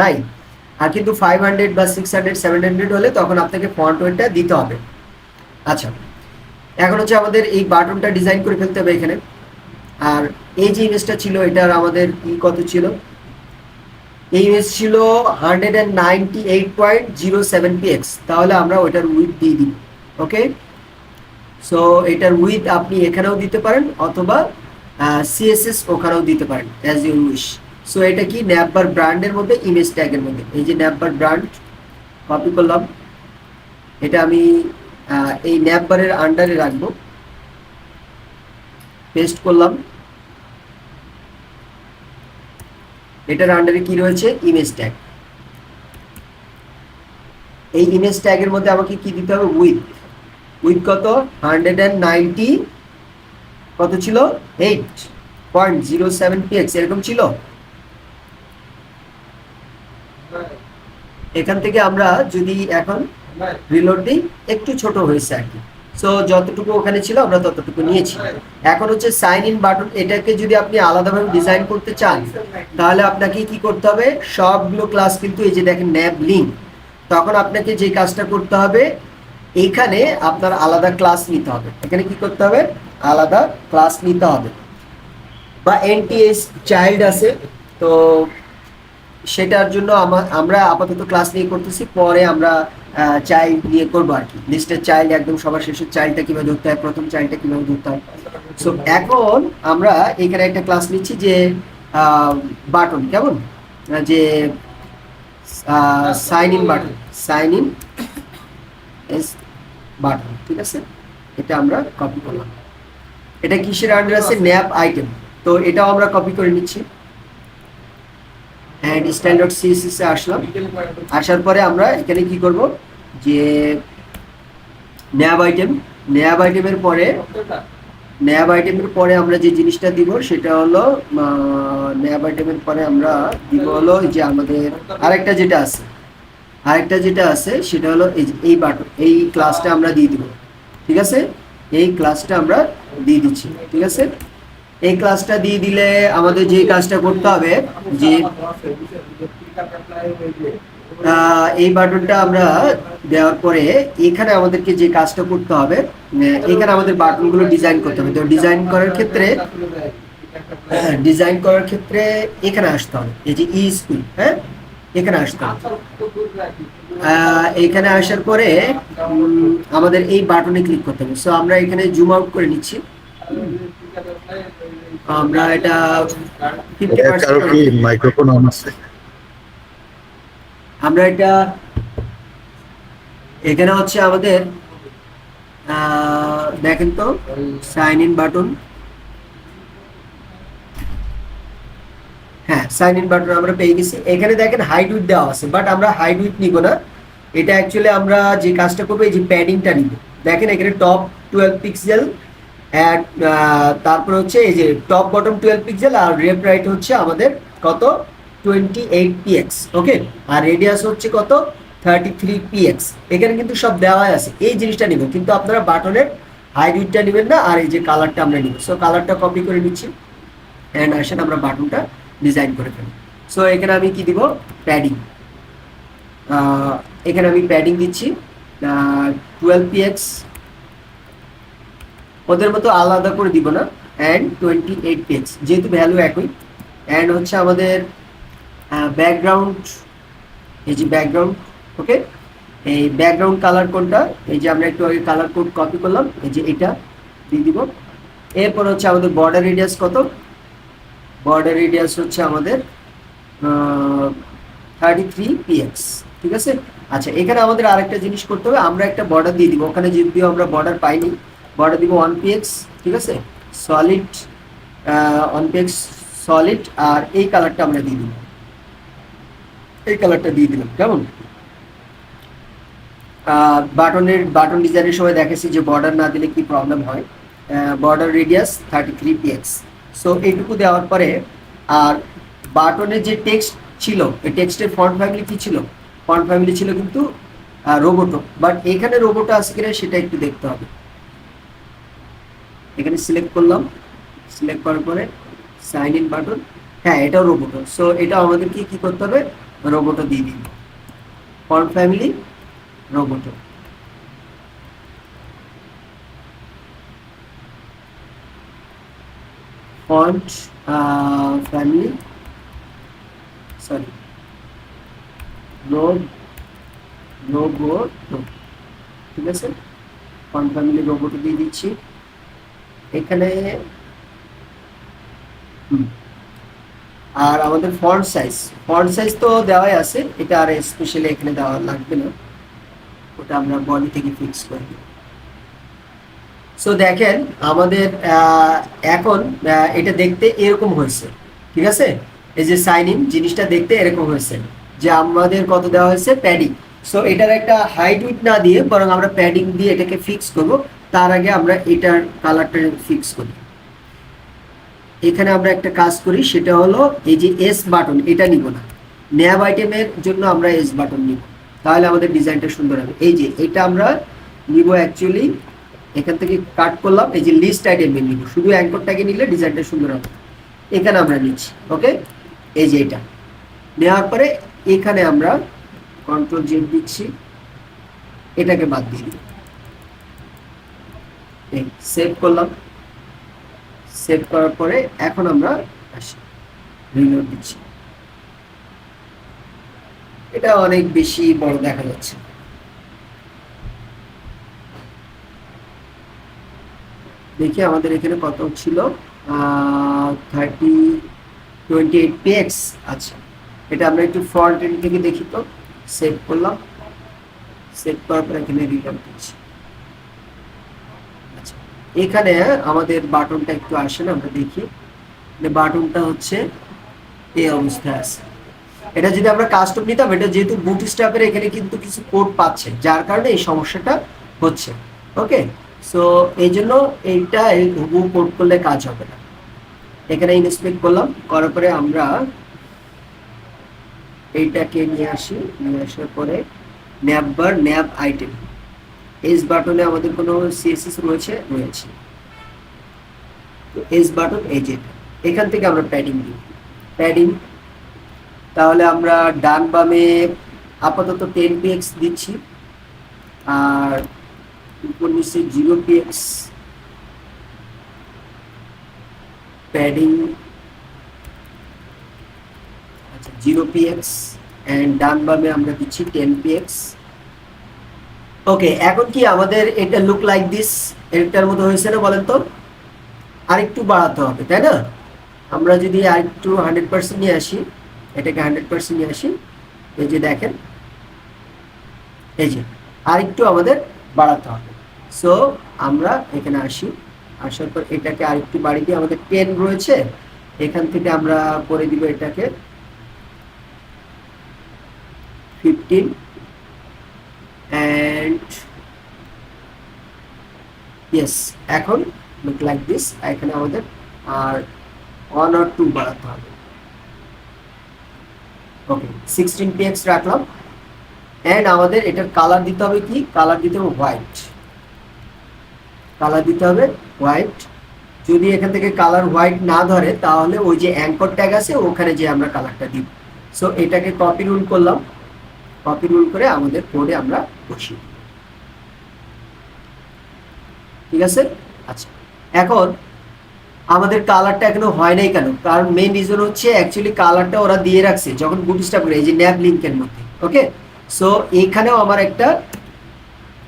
নাই। আর কিন্তু 500 বা 600 700 হলে তখন আপনাকে ফন্ট ওয়েটটা দিতে হবে। আচ্ছা, এখন হচ্ছে আমাদের এই বাটনটা ডিজাইন করে ফেলতে হবে এখানে। আর এই যে ইমেজটা ছিল, এটার আমাদের কত ছিল, এই ইমেজ ছিল 198.07px। তাহলে আমরা ওইটার উইথ দিয়ে দিব। ওকে, সো এটার উইথ আপনি এখানেও দিতে পারেন, অথবা সিএসএস ওখানেও দিতে পারেন, অ্যাজ ইউ উইশ। সো এটা কি ন্যাপবার ব্র্যান্ডের মধ্যে ইমেজ ট্যাগের মধ্যে, এই যে ন্যাপবার ব্র্যান্ড কপি করলাম, এটা আমি এই ন্যাপবারের আন্ডারে রাখবো, পেস্ট করলাম। এটার আন্ডারে কি রয়েছে, ইমেজ ট্যাগ। এই ইমেজ ট্যাগের মধ্যে আমাকে কি দিতে হবে, উইথ কত 190 কত ছিল 8.07 px এরকম ছিল। এখান থেকে আমরা যদি এখন রিলোড দিই একটু ছোট হয়েছে আর কি, সো যতটুকু ওখানে ছিল আমরা ততটুকু নিয়েছি। এখন হচ্ছে সাইন ইন বাটন, এটাকে যদি আপনি আলাদাভাবে ডিজাইন করতে চান তাহলে আপনাকে কি করতে হবে, সবগুলো ক্লাস কিন্তু এই যে দেখেন ন্যাব লিঙ্ক, তখন আপনাকে যে কাজটা করতে হবে এখানে আপনার আলাদা ক্লাস নিতে হবে, এখানে কি করতে হবে আলাদা ক্লাস নিতে হবে, বা এনটিএস চাইল্ড আছে, তো সেটার জন্য আমরা আপাতত ক্লাস নিয়ে করতেছি, পরে আমরা চাইল্ড নিয়ে করবো আর কি। লিস্টের চাইল্ড একদম সবার শেষের চাইল্ডটা কিভাবে ধরতে হয়, প্রথম চাইল্ডটা কিভাবে ধরতে হয়। সো এখন আমরা এখানে একটা ক্লাস নিচ্ছি যে বাটন, কেমন যে সাইন ইন এস বাটন, ঠিক আছে, এটা আমরা কপি করলাম। এটা কিসের আন্ডার আছে, ন্যাপ আইটেম, তো এটাও আমরা কপি করে নিচ্ছি এন্ড স্ট্যান্ডার্ড সিএসএস এ আসলাম। আসার পরে আমরা এখানে কি করব, যে ন্যাব আইটেমের পরে আমরা যে জিনিসটা দিব সেটা হলো ন্যাব আইটেমের পরে আমরা দিব হলো যে আমাদের আরেকটা যেটা আছে সেটা হলো এই বাটন, এই ক্লাসটা আমরা দিয়ে দিব, ঠিক আছে, এই ক্লাসটা আমরা দিয়ে দিচ্ছি, ঠিক আছে। এই ক্লাসটা দিয়ে দিলে আমাদের যে কাজটা করতে হবে, যে এই বাটনটা আমরা দেওয়ার পরে এখানে আমাদেরকে যে কাজটা করতে হবে, এখানে আমাদের বাটনগুলো ডিজাইন করতে হবে। তো ডিজাইন করার ক্ষেত্রে এখানে আসতে হবে, এই যে স্কুল, হ্যাঁ এখানে আসতে হবে। এখানে আসার পরে আমাদের এই বাটনে ক্লিক করতে হবে। সো আমরা এখানে জুম আউট করে নিচ্ছি, আমরা এটা 50% কারো কি মাইক্রোফোন অন আছে? আমরা এটা এখানে হচ্ছে আমাদের দেখেন তো সাইন ইন বাটন, হ্যাঁ সাইন ইন বাটন আমরা পেয়ে গেছি। এখানে দেখেন হাইড উইথ দেওয়া আছে, বাট আমরা হাইড উইথ নিব না, এটা অ্যাকচুয়ালি আমরা যে কাজটা করবো এই যে প্যাডিংটা নিব। দেখেন এখানে টপ 12 পিক্সেল অ্যাড, তারপরে হচ্ছে এই যে টপ বটম 12 পিক্সেল, আর লেফট রাইট হচ্ছে আমাদের কত 28 px, ওকে, আর রেডিয়াস হচ্ছে কত 33 px। এখানে কিন্তু সব দেওয়াই আছে, এই জিনিসটা নিব, কিন্তু আপনারা বাটনের হাইড উইথটা নেবেন না, আর এই যে কালারটা আমরা নিব। সো কালারটা কপি করে নিচ্ছি এন্ড আসেন আমরা বাটনটা ডিজাইন করে ফেলি। সো এখানে আমি কি দিব, প্যাডিং, এখানে আমি প্যাডিং দিচ্ছি 12 px, ওদের মতো আলাদা করে দিব না, অ্যান্ড 28 px, যেহেতু ভ্যালু একই। অ্যান্ড হচ্ছে আমাদের ব্যাকগ্রাউন্ড, এই যে ব্যাকগ্রাউন্ড, ওকে, এই ব্যাকগ্রাউন্ড কালার কোনটা, এই যে আমরা একটু আগে কালার কোড কপি করলাম, এই যে এটা দিয়ে দিব। এরপর হচ্ছে আমাদের বর্ডার রেডিয়াস কত, বর্ডার রেডিয়াস হচ্ছে আমাদের 33 px, ঠিক আছে। আচ্ছা, এখানে আমাদের আরেকটা জিনিস করতে হবে, আমরা একটা বর্ডার দিয়ে দিব, ওখানে যদিও আমরা বর্ডার পাইনি, বর্ডার দিব 1 px, ঠিক আছে, সলিড 1 px সলিড, আর এই কালারটা আমরা দিয়ে দিব, এই কালারটা দিয়ে দিলাম, কেমন। বাটন ডিজাইনের সময় দেখেছি যে বর্ডার না দিলে কি প্রবলেম হয়। বর্ডার রেডিয়াস 33 px, সো এইটুকু দেওয়ার পরে, আর বাটনের যে টেক্সট ছিল, এই টেক্সটের ফন্ট ফ্যামিলি কি ছিল, ফন্ট ফ্যামিলি ছিল কিন্তু রোবোটো, বাট এখানে রোবোটো আছে কিনা সেটা একটু দেখতে হবে। এখানে সিলেক্ট করলাম, সিলেক্ট করার পরে সাইন ইন বাটন, হ্যাঁ এটাও রোবোটো, সো এটা আমাদেরকে কি করতে হবে, রোবোটো দিয়ে দিন, font family Roboto. Font family, sorry Roboto, ঠিক আছে, ফন্ট ফ্যামিলি রোবোটো দিয়ে দিচ্ছি। এখানে আর আমাদের ফন্ট সাইজ তো দেওয়াই আছে, এটা আর স্পেশালি এখানে দেওয়া লাগবে না, ওটা আমরা বডি থেকে ফিক্স করে দিই। সো দেখেন আমাদের এখন এটা দেখতে এরকম হয়েছে, ঠিক আছে? এই যে সাইন ইন জিনিসটা দেখতে এরকম হয়েছে, যে আমাদের কত দেওয়া হয়েছে প্যাডিং। সো এটার একটা হাইট উইথ না দিয়ে বরং আমরা প্যাডিং দিয়ে এটাকে ফিক্স করব। তার আগে আমরা এটার কালারটা ফিক্স করি। এখানে আমরা একটা কাজ করি, সেটা হলো এই যে এস বাটন, এটা নিব না, ন্যাব আইটেমের জন্য আমরা এস বাটন নিব, তাহলে আমাদের ডিজাইনটা সুন্দর হবে। এই যে এটা আমরা নিব অ্যাকচুয়ালি, এখান থেকে কাট করলাম, এই যে লিস্ট আইটেমে নিব, শুধু অ্যাঙ্করটাকে নিলে ডিজাইনটা সুন্দর হবে। এখানে আমরা নিচ্ছি, ওকে? এই যে এটা নেওয়ার পরে এখানে আমরা কন্ট্রোল জেড দিচ্ছি, এটাকে বাদ দিয়ে দিই, সেভ করলাম। সেভ করার পরে এখন আমরা আসি, রিলোড দিচ্ছি। এটা অনেক বেশি বড় দেখা যাচ্ছে, দেখি আমাদের এখানে কত ছিল, 28 px। আচ্ছা, এটা আমরা একটু ফ্রন্ট এন্ড থেকে দেখি তো। সেভ করলাম, সেভ করার পর এখানে রিলোড দিচ্ছি। আচ্ছা, এখানে আমাদের বাটনটা একটু আসে না, আমরা দেখি বাটনটা হচ্ছে এই অবস্থায় আছে। এটা যদি আমরা কাস্টম নিতাম, এটা যেহেতু বুটস্ট্র্যাপের এখানে কিন্তু কিছু কোড পাচ্ছে, যার কারণে এই সমস্যাটা হচ্ছে। ওকে, সো এই জন্য এইটা এই হুবহু কোড করলে কাজ হবে না। এখানে ইনস্পেক্ট করলাম, করার পরে আমরা এইটাকে নিয়ে আসি, নিয়ে আসার পরে ন্যাব বার, ন্যাব আইটেম, এস বাটনে আমাদের কোনো সিএসএস রয়েছে, তো এস বাটন এই যে এখান থেকে আমরা প্যাডিং দিই, প্যাডিং। তাহলে আমরা ডান বামে আপাতত 10 px দিচ্ছি, আর উপর নিচে 0 px প্যাডিং। আচ্ছা, 0 px এন্ড ডান বামে আমরা দিচ্ছি 10 px। ওকে, এখন কি আমাদের এটা লুক লাইক দিস, এটার মতো হয়েছে না বলেন তো? আরেকটু বাড়াতে হবে, তাই না? আমরা যদি আরেকটু 100% নিয়ে আসি, এটাকে 100% নিয়ে আসি, এই যে দেখেন, এই যে আরেকটু আমাদের বাড়াতে হবে। সো আমরা এখানে আসি, আসার পর এটাকে আরেকটু বাড়িয়ে দিয়ে, আমাদের 10 রয়েছে, এখান থেকে আমরা করে দিব এটাকে 15 and yes, এখন look like this। এখানে আমাদের আর 1 or 2 বাড়াতে হবে। ওকে, 16 px রাখলাম। এন্ড আমাদের এটার কালার দিতে হবে কি? কালার দিতে হবে হোয়াইট, কালার দিতে হবে হোয়াইট। যদি এখান থেকে কালার হোয়াইট না ধরে, তাহলে ওই যে অ্যাঙ্কর ট্যাগ আছে ওখানে যে আমরা কালারটা দিব। সো এটাকে কপি রুল করলাম, কপি রুল করে আমাদের কোডে আমরা বসিয়ে দিই, ঠিক আছে? আচ্ছা, এখন আমাদের কালারটা এখনো হয় নাই কেন? কারণ মেইন রিজন হচ্ছে অ্যাকচুয়ালি কালারটা ওরা দিয়ে রাখছে যখন বুটস্ট্র্যাপ করে, এই যে ন্যাব লিংকের মধ্যে। ওকে, সো এখানেও আমার একটা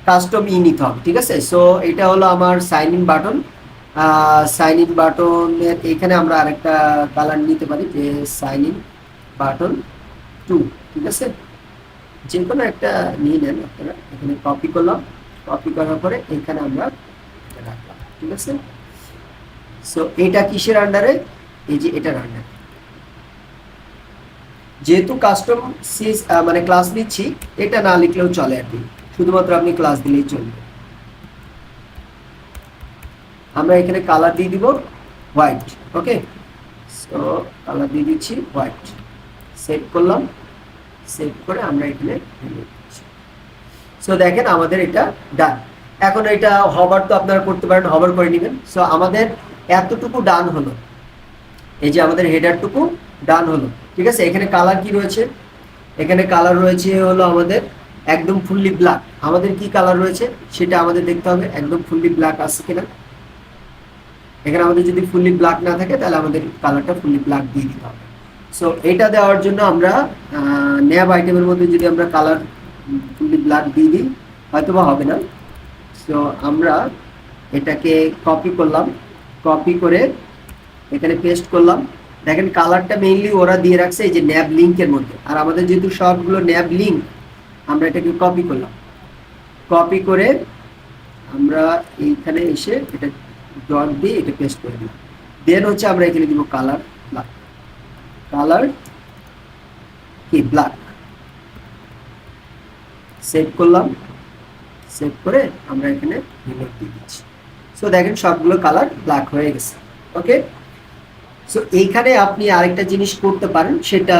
কাস্টম নিতে হবে, ঠিক আছে? সো এটা হলো আমার sign in button. Sign in বাটনের এখানে আমরা আরেকটা কালার নিতে পারি, যে সাইন ইন বাটন 2, ঠিক আছে? যে কোনো একটা নিয়ে নেন আপনারা। এখানে কপি করলাম, কপি করার পরে এখানে আমরা রাখলাম, ঠিক আছে? সো এটা কিসের আন্ডারে? এই যে এটার আন্ডারে। যেহেতু কাস্টম সিস মানে ক্লাস নিচ্ছি, এটা না লিখলেও চলে আর কি, শুধুমাত্র আপনি ক্লাস দিলেই চলবে। আমরা এখানে কালার দিয়ে দিব হোয়াইট। ওকে, সো কালার দিয়ে দিচ্ছি হোয়াইট, সেভ করলাম, সেভ করে আমরা এখানে সো দেখেন আমাদের এটা ডান। এখন এটা হভার তো আপনারা করতে পারেন, হভার করে নেবেন। সো আমাদের এতটুকু ডান হলো, এই যে আমাদের হেডারটুকু ডান হলো, ঠিক আছে? এখানে কালার কি রয়েছে? এখানে কালার রয়েছে হলো আমাদের একদম ফুললি ব্ল্যাক। আমাদের কি কালার রয়েছে সেটা আমাদের দেখতে হবে, একদম ফুললি ব্ল্যাক আছে কিনা। এখানে আমাদের যদি ফুললি ব্ল্যাক না থাকে, তাহলে আমাদের কালারটা ফুললি ব্ল্যাক দিয়ে দিতে হবে। সো এটা দেওয়ার জন্য আমরা ন্যাব আইটেমের মধ্যে যদি আমরা কালার ফুললি ব্ল্যাক দিয়ে দিই, হয়তো বা হবে না। সো আমরা এটাকে কপি করলাম, কপি করে এখানে পেস্ট করলাম, দেখেন কালারটা মেইনলি ওরা দিয়ে রাখছে এই যে ন্যাব লিঙ্কের মধ্যে, আর আমাদের যেহেতু সবগুলো ন্যাব লিঙ্ক, আমরা এটাকে কপি করলাম, কপি করে আমরা এইখানে এসে এটা ডট দিয়ে এটা পেস্ট করে দিলাম। দেন হচ্ছে আমরা এখানে দিব কালার ব্ল্যাক, কালার কি ব্ল্যাক, সেভ করলাম, সেভ করে আমরা এখানে রিলোড দিয়ে দিচ্ছি। সো দেখেন সবগুলো কালার ব্ল্যাক হয়ে গেছে। ওকে, সো এইখানে আপনি আরেকটা জিনিস করতে পারেন, সেটা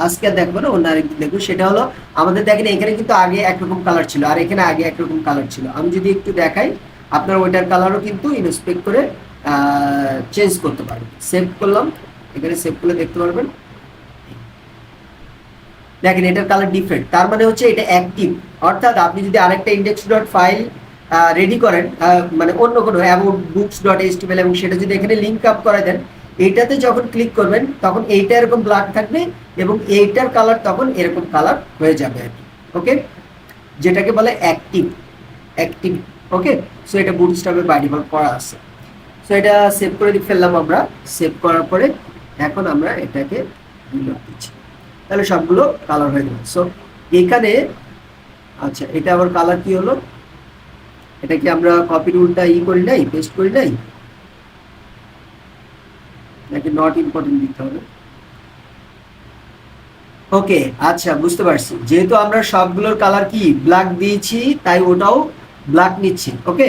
আজকে আর দেখবো না, অন্য আরেকদিন দেখবো। সেটা হলো আমাদের দেখেন এখানে কিন্তু আগে একরকম কালার ছিল আর এখানে আগে একরকম কালার ছিল। আমি যদি একটু দেখাই, আপনার ওইটার কালারও কিন্তু ইন্সপেক্ট করে চেঞ্জ করতে পারবেন। সেভ করলাম, এখানে সেভ করলে দেখতে পারবেন দেখেন এটার কালার ডিফারেন্ট, তার মানে হচ্ছে এটা অ্যাক্টিভ। অর্থাৎ আপনি যদি আরেকটা ইন্ডেক্স ডট ফাইল রেডি করেন, মানে অন্য কোনো অ্যাবাউট বুকস ডট এইচটিএমএল, এবং সেটা যদি এখানে লিঙ্ক আপ করে দেন, এইটাতে যখন ক্লিক করবেন তখন এইটা এরকম ব্ল্যাক থাকবে এবং এইটার কালার তখন এরকম কালার হয়ে যাবে আর কি। ওকে, যেটাকে বলে অ্যাক্টিভ, অ্যাক্টিভ। ওকে, সো এটা বুটস্ট্র্যাপে বাই ডিফল্ট করা আছে। সো এটা সেভ করে ফেললাম আমরা। সেভ করার পরে এখন আমরা এটাকে রিলোড দিচ্ছি, তাহলে সবগুলো কালার হয়ে গেল। সো এখানে আচ্ছা, এটা আবার কালার কি হলো, এটা কি আমরা কপি রুলটা করি নাই, পেস্ট করি নাই, নাকি নট ইম্পর্টেন্ট দিতে হবে? ওকে, আচ্ছা বুঝতে পারছি, যেহেতু আমরা সবগুলোর কালার কি ব্ল্যাক দিয়েছি তাই ওটাও ব্ল্যাক নিচ্ছে। ওকে,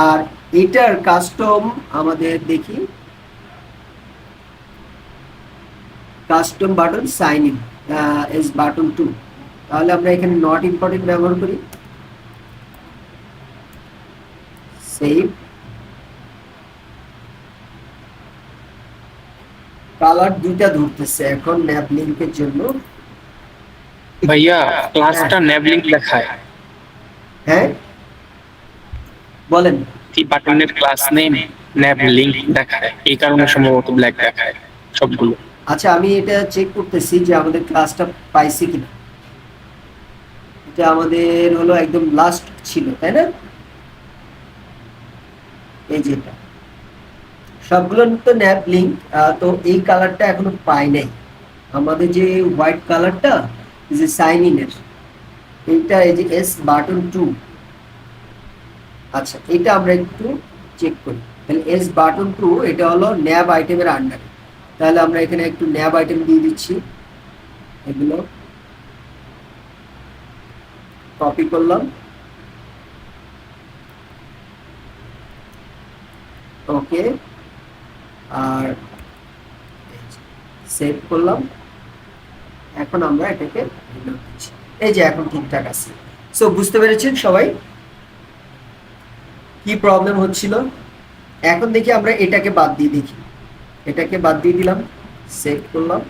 আর এটার কাস্টম আমাদের দেখি, custom button sign in is button 2, তাহলে আমরা এখানে নট ইম্পর্টেন্ট ব্যবহার করি, সেভ। কালার দুইটা ধরতেছে এখন ন্যাপ লিংকের জন্য। ভাইয়া ক্লাসটা ন্যাব লিংক দেখায়, হ্যাঁ বলেন। এই বাটনের ক্লাস নেম ন্যাব লিংক দেখায়, এই কারণে সম্ভবত ব্ল্যাক দেখায় সবগুলো। আচ্ছা, আমি এটা চেক করতেছি যে আমাদের ক্লাসটা পাইছি কিনা। এটা আমাদের হলো একদম লাস্ট ছিল, তাই না? এই যে এটা সবগুলো তো ন্যাপ লিংক, তো এই কালারটা এখনো পাই নাই। আমাদের যে হোয়াইট কালারটা যে সাইন ইনের, এইটা এই যে এস বাটন 2, আচ্ছা এটা আমরা একটু চেক করি। তাহলে এস বাটন 2 এটা হলো ন্যাব আইটেমের আন্ডারে, তাহলে আমরা এখানে একটু ন্যাব আইটেম দিয়ে দিচ্ছি, এগুলো কপি করলাম। ওকে, আর সেভ করলাম। এখন আমরা এটাকে রিলোড দিচ্ছি, এই যে এখন ঠিকঠাক আছে। সো বুঝতে পেরেছেন সবাই কি প্রবলেম হচ্ছিল? এখন দেখি আমরা এটাকে বাদ দিয়ে দেখি, এটাকে বাদ দিয়ে দিলাম, সেভ করলাম।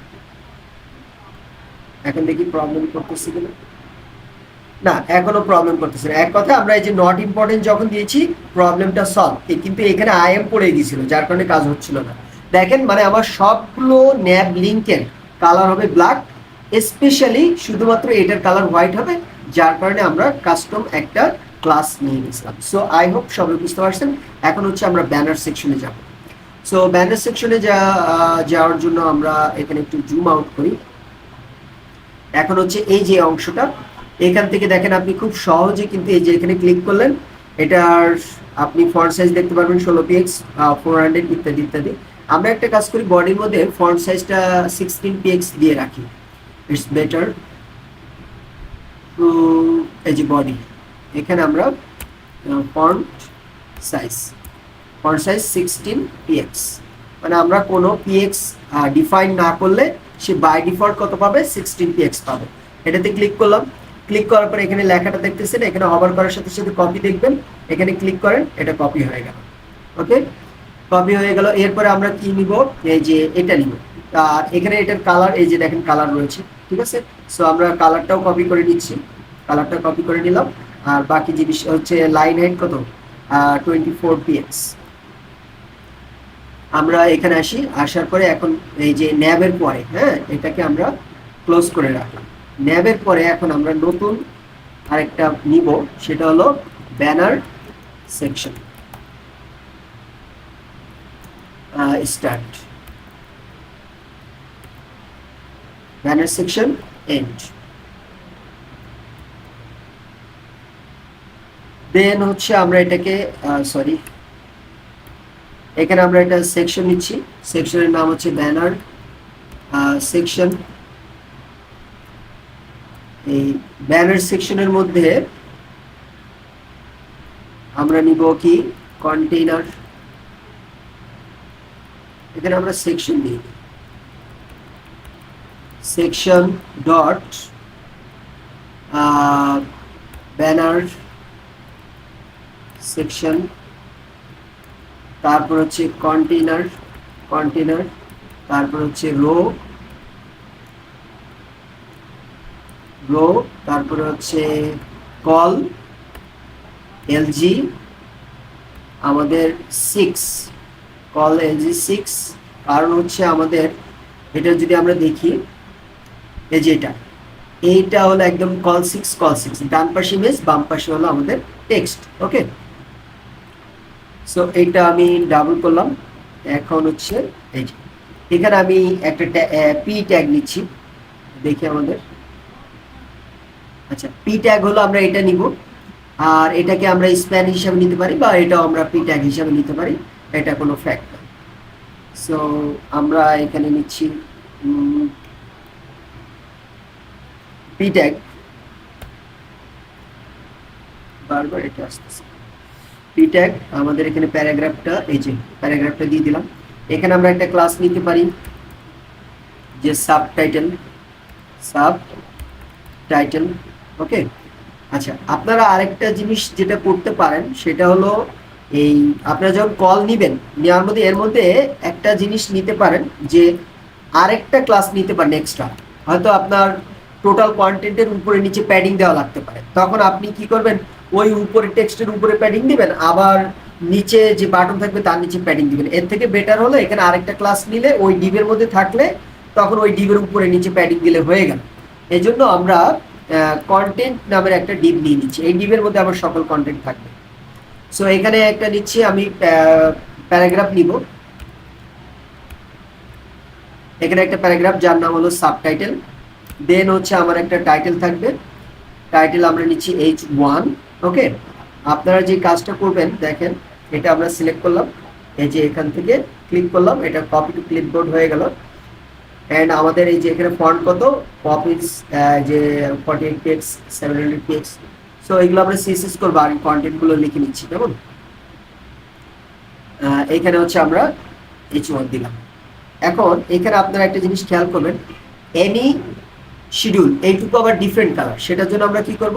এখন দেখি প্রবলেম করতেছে কিনা, না এখনো প্রবলেম করতেছে না। এক কথা, আমরা এই যে নট ইম্পর্টেন্ট যখন দিয়েছি প্রবলেমটা সলভ, কিন্তু এখানে আই এম পড়ে গিয়েছিল যার কারণে কাজ হচ্ছিল না। দেখেন মানে আমার সবগুলো ন্যাব লিংকের কালার হবে ব্ল্যাক, স্পেশালি শুধুমাত্র এটার কালার হোয়াইট হবে, যার কারণে আমরা কাস্টম একটা ক্লাস নিয়ে নিয়েছিলাম। সো আই হোপ সবাই বুঝতে পারছেন। এখন হচ্ছে আমরা ব্যানার সেকশনে যাব। সো ব্যানার সেকশনে যাওয়ার জন্য আমরা এখানে একটু জুম আউট করি। এখন হচ্ছে এই যে অংশটা, এখান থেকে দেখেন আপনি খুব সহজে কিন্তু এই যে এখানে ক্লিক করলেন, এটার আপনি ফন্ট সাইজ দেখতে পারবেন 16 px 400 ইত্যাদি ইত্যাদি। আমরা একটা কাজ করি, বডির মধ্যে ফন্ট সাইজটা 16 px দিয়ে রাখি, ইটস বেটার। তো এই যে বডি, এখানে আমরা ফন্ট সাইজ 16 px, মানে আমরা কোনো px ডিফাইন না করলে সে বাই ডিফল্ট কত পাবে, 16 px পাবে। এটাতে ক্লিক করলাম, ক্লিক করার পর এখানে লেখাটা দেখতেছেন, এখানে হভার করার সাথে সাথে কপি দেখবেন, এখানে ক্লিক করেন, এটা কপি হয়ে গেল। ওকে, কপি হয়ে গেল। এরপরে আমরা কি নিব, এই যে এটা নিব, আর এখানে এটার কালার এই যে দেখেন কালার রয়েছে, ঠিক আছে। সো আমরা কালারটাও কপি করে নিচ্ছি, কালারটা কপি করে নিলাম। আর বাকি জিনিস হচ্ছে লাইন হাইট কত, 24 px। আমরা এখানে আসি, আসার পরে এখন এই যে ন্যাবের পরে, হ্যাঁ এটাকে আমরা ক্লোজ করে রাখলাম। ন্যাবের পরে এখন আমরা নতুন আরেকটা নিব, সেটা হলো banner section start. Banner section end. Then হচ্ছে আমরা এটাকে সরি, এখানে আমরা একটা সেকশন নিচ্ছি, সেকশনের নাম হচ্ছে ব্যানার সেকশন। এই ব্যানার সেকশনের মধ্যে আমরা নিব কি কন্টেইনার, এখানে আমরা সেকশন নিই, সেকশন ডট ব্যানার সেকশন, তারপর হচ্ছে কন্টেইনার, কন্টেইনার, তারপর হচ্ছে রো, রো, তারপরে হচ্ছে কল এলজি আমাদের 6, কল এলজি 6। কারণ হচ্ছে আমাদের এটা যদি আমরা দেখি, এই যে এইটা হলো একদম কল 6, কল 6, ডান পাশে ইমেজ, বাম পাশে হলো আমাদের টেক্সট। ওকে, সো এইটা আমি ডাবল করলাম। এখন হচ্ছে এই যে এখানে আমি একটা পি ট্যাগ নিচ্ছি, দেখি আমাদের, আচ্ছা পি ট্যাগ হলো আমরা এটা নিব, আর এটাকে আমরা স্প্যান হিসাবে নিতে পারি বা এটাও আমরা পি ট্যাগ হিসাবে নিতে পারি, এটা কোনো ফ্যাক্ট না। সো আমরা এখানে নিচ্ছি পি ট্যাগ, বারবার এটা আসতেছে পি ট্যাগ। আমাদের এখানে প্যারাগ্রাফটা, এই যে প্যারাগ্রাফটা দিয়ে দিলাম। এখানে আমরা একটা ক্লাস নিতে পারি যে সাবটাইটেল, সাবটাইটেল। ওকে, আচ্ছা আপনারা আরেকটা জিনিস যেটা করতে পারেন সেটা হলো এই আপনারা যখন কল নেবেন, নেওয়ার মধ্যে এর মধ্যে একটা জিনিস নিতে পারেন যে আরেকটা ক্লাস নিতে পারেন এক্সট্রা, হয়তো আপনার টোটাল কন্টেন্টের উপরে নিচে প্যাডিং দেওয়া লাগতে পারে, তখন আপনি কি করবেন, ওই উপরে টেক্সটের উপরে প্যাডিং দিবেন, আবার নিচে যে বাটন থাকবে তার নিচে প্যাডিং দিবেন। এর থেকে বেটার হলো এখানে আরেকটা ক্লাস নিলে ওই ডিবের মধ্যে থাকলে তখন ওই ডিবের উপরে নিচে প্যাডিং দিলে হয়ে গেল। এই জন্য আমরা কন্টেন্ট নামের একটা ডিব নিয়ে নিচ্ছি, এই ডিবের মধ্যে আমার সকল কন্টেন্ট থাকবে। সো এখানে একটা নিচ্ছি আমি প্যারাগ্রাফ নিব, এখানে একটা প্যারাগ্রাফ যার নাম হলো সাবটাইটেল। দেন হচ্ছে আমার একটা টাইটেল থাকবে, টাইটেল আমরা নিচ্ছি H1। ওকে, আপনারা যে কাজটা করবেন দেখেন, এটা আমরা সিলেক্ট করলাম, এই যে এখান থেকে ক্লিক করলাম, এটা কপি টু ক্লিপবোর্ড হয়ে গেল। এন্ড আমাদের এই যে এখানে ফন্ট কত, পপিস যে 48 px 700 px। সো এগুলো আমরা সিএসএস করব, আর কন্টেন্টগুলো লিখে নিচ্ছি। কেমন, এখানে হচ্ছে আমরা H1 দিলাম। এখন এখানে আপনারা একটা জিনিস খেয়াল করবেন, এনি শিডিউল এইটুকু আবার ডিফারেন্ট কালার, সেটার জন্য আমরা কি করব,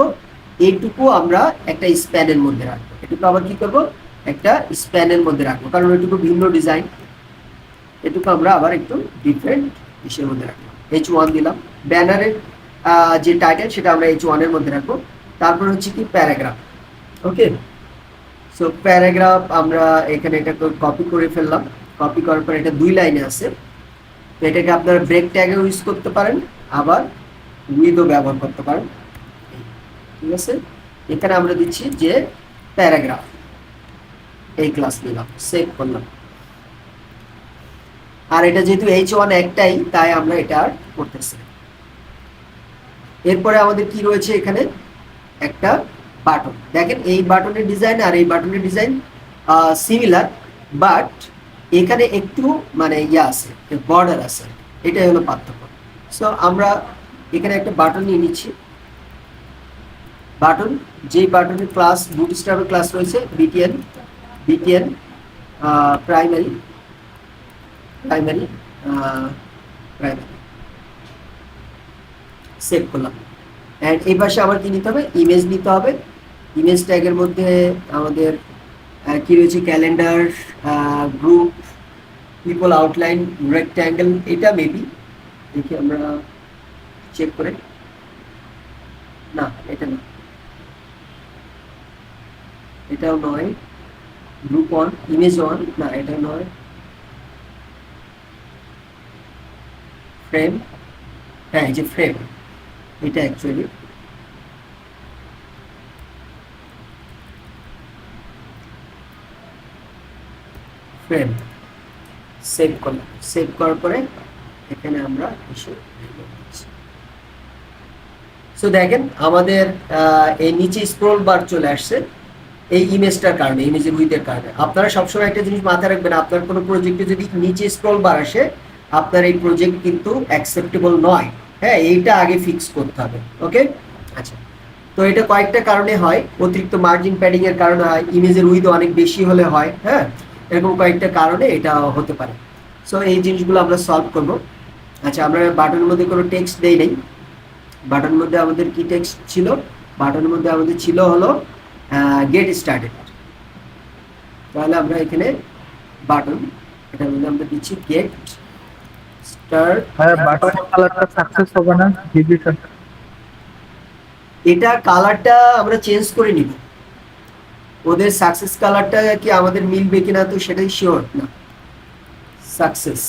এইটুকু আমরা একটা স্প্যানের মধ্যে রাখবো, এটুকু আবার কি করব, একটা স্প্যানের মধ্যে রাখবো, কারণ এটুকু ভিন্ন ডিজাইন, এটুকু আমরা আবার একটু ডিফারেন্ট ইসের মধ্যে রাখবো। H1 দিলাম। ব্যানারের যে টাইটেল সেটা আমরা H1 এর মধ্যে রাখবো। তারপর হচ্ছে কি প্যারাগ্রাফ। ওকে, সো প্যারাগ্রাফ আমরা এখানে এটা কপি করে ফেললাম, কপি করার পর এটা 2 লাইনে আছে, তো এটাকে আপনারা ব্রেক ট্যাগে ইউজ করতে পারেন, আবার উইথও ব্যবহার করতে পারেন। ঠিক আছে, এখানে আমরা দিচ্ছি যে প্যারাগ্রাফ, এই ক্লাস নিলাম, সেভ করলাম। আর এটা যেহেতু H1 একটাই, তাই আমরা এটা আর করতেছি। এরপরে আমাদের কি রয়েছে, এখানে একটা বাটন। দেখেন এই বাটনের ডিজাইন আর এই বাটনের ডিজাইন সিমিলার, বাট এখানে একটু মানে আছে, বর্ডার আছে, এটাই হলো পার্থক্য। সো আমরা এখানে একটা বাটন নিয়ে নিচ্ছি, বাটন, যেই বাটনের ক্লাস বুটস্ট্র্যাপের ক্লাস রয়েছে BTN, BTN primary, primary, primary, save করলাম। অ্যান্ড এই পাশে আবার কি নিতে হবে, ইমেজ নিতে হবে। ইমেজ ট্যাগের মধ্যে আমাদের কি রয়েছে, calendar, group, people, outline, rectangle, এটা মেবি দেখি আমরা চেক করে, না এটা না, এটাও নয়, গ্রুপ 1, ইমেজ 1, না এটা নয়, ফ্রেম, হ্যাঁ এই যে ফ্রেম, এটা অ্যাকচুয়ালি ফ্রেম। সেভ করলাম, সেভ করার পরে এখানে আমরা এসে সো দেখেন আমাদের এই নিচে স্ক্রল বার চলে আসছে এই ইমেজটার কারণে, ইমেজের উইথের কারণে। আপনারা সবসময় একটা জিনিস মাথায় রাখবেন, আপনার কোনো প্রজেক্টে যদি নিচে স্ক্রল বার আসে, আপনার এই প্রজেক্ট কিন্তু অ্যাকসেপ্টেবল নয়। হ্যাঁ, এইটা আগে ফিক্স করতে হবে। ওকে, আচ্ছা। তো এটা কয়েকটা কারণে হয়, অতিরিক্ত মার্জিন প্যাডিং এর কারণে হয়, ইমেজের উইথ অনেক বেশি হলে হয়। হ্যাঁ, এরকম কয়েকটা কারণে এটা হতে পারে। সো এই জিনিসগুলো আমরা সলভ করব। আচ্ছা, আমরা বাটনের মধ্যে কোনো টেক্সট দেই নাই। বাটনের মধ্যে আমাদের কি টেক্সট ছিল? বাটনের মধ্যে আমাদের ছিল হলো গেট স্টার্টেড। তাহলে আমরা এখানে বাটন, এটার মধ্যে আমরা দিচ্ছি গেট স্টার্ট। হ্যাঁ, বাটন কালারটা সাকসেস হবে না ডিজিটাল। এটা কালারটা আমরা চেঞ্জ করে নিব, ওদের সাকসেস কালারটা কি আমাদের মিলবে কিনা তো সেটাই শিওর না। সাকসেস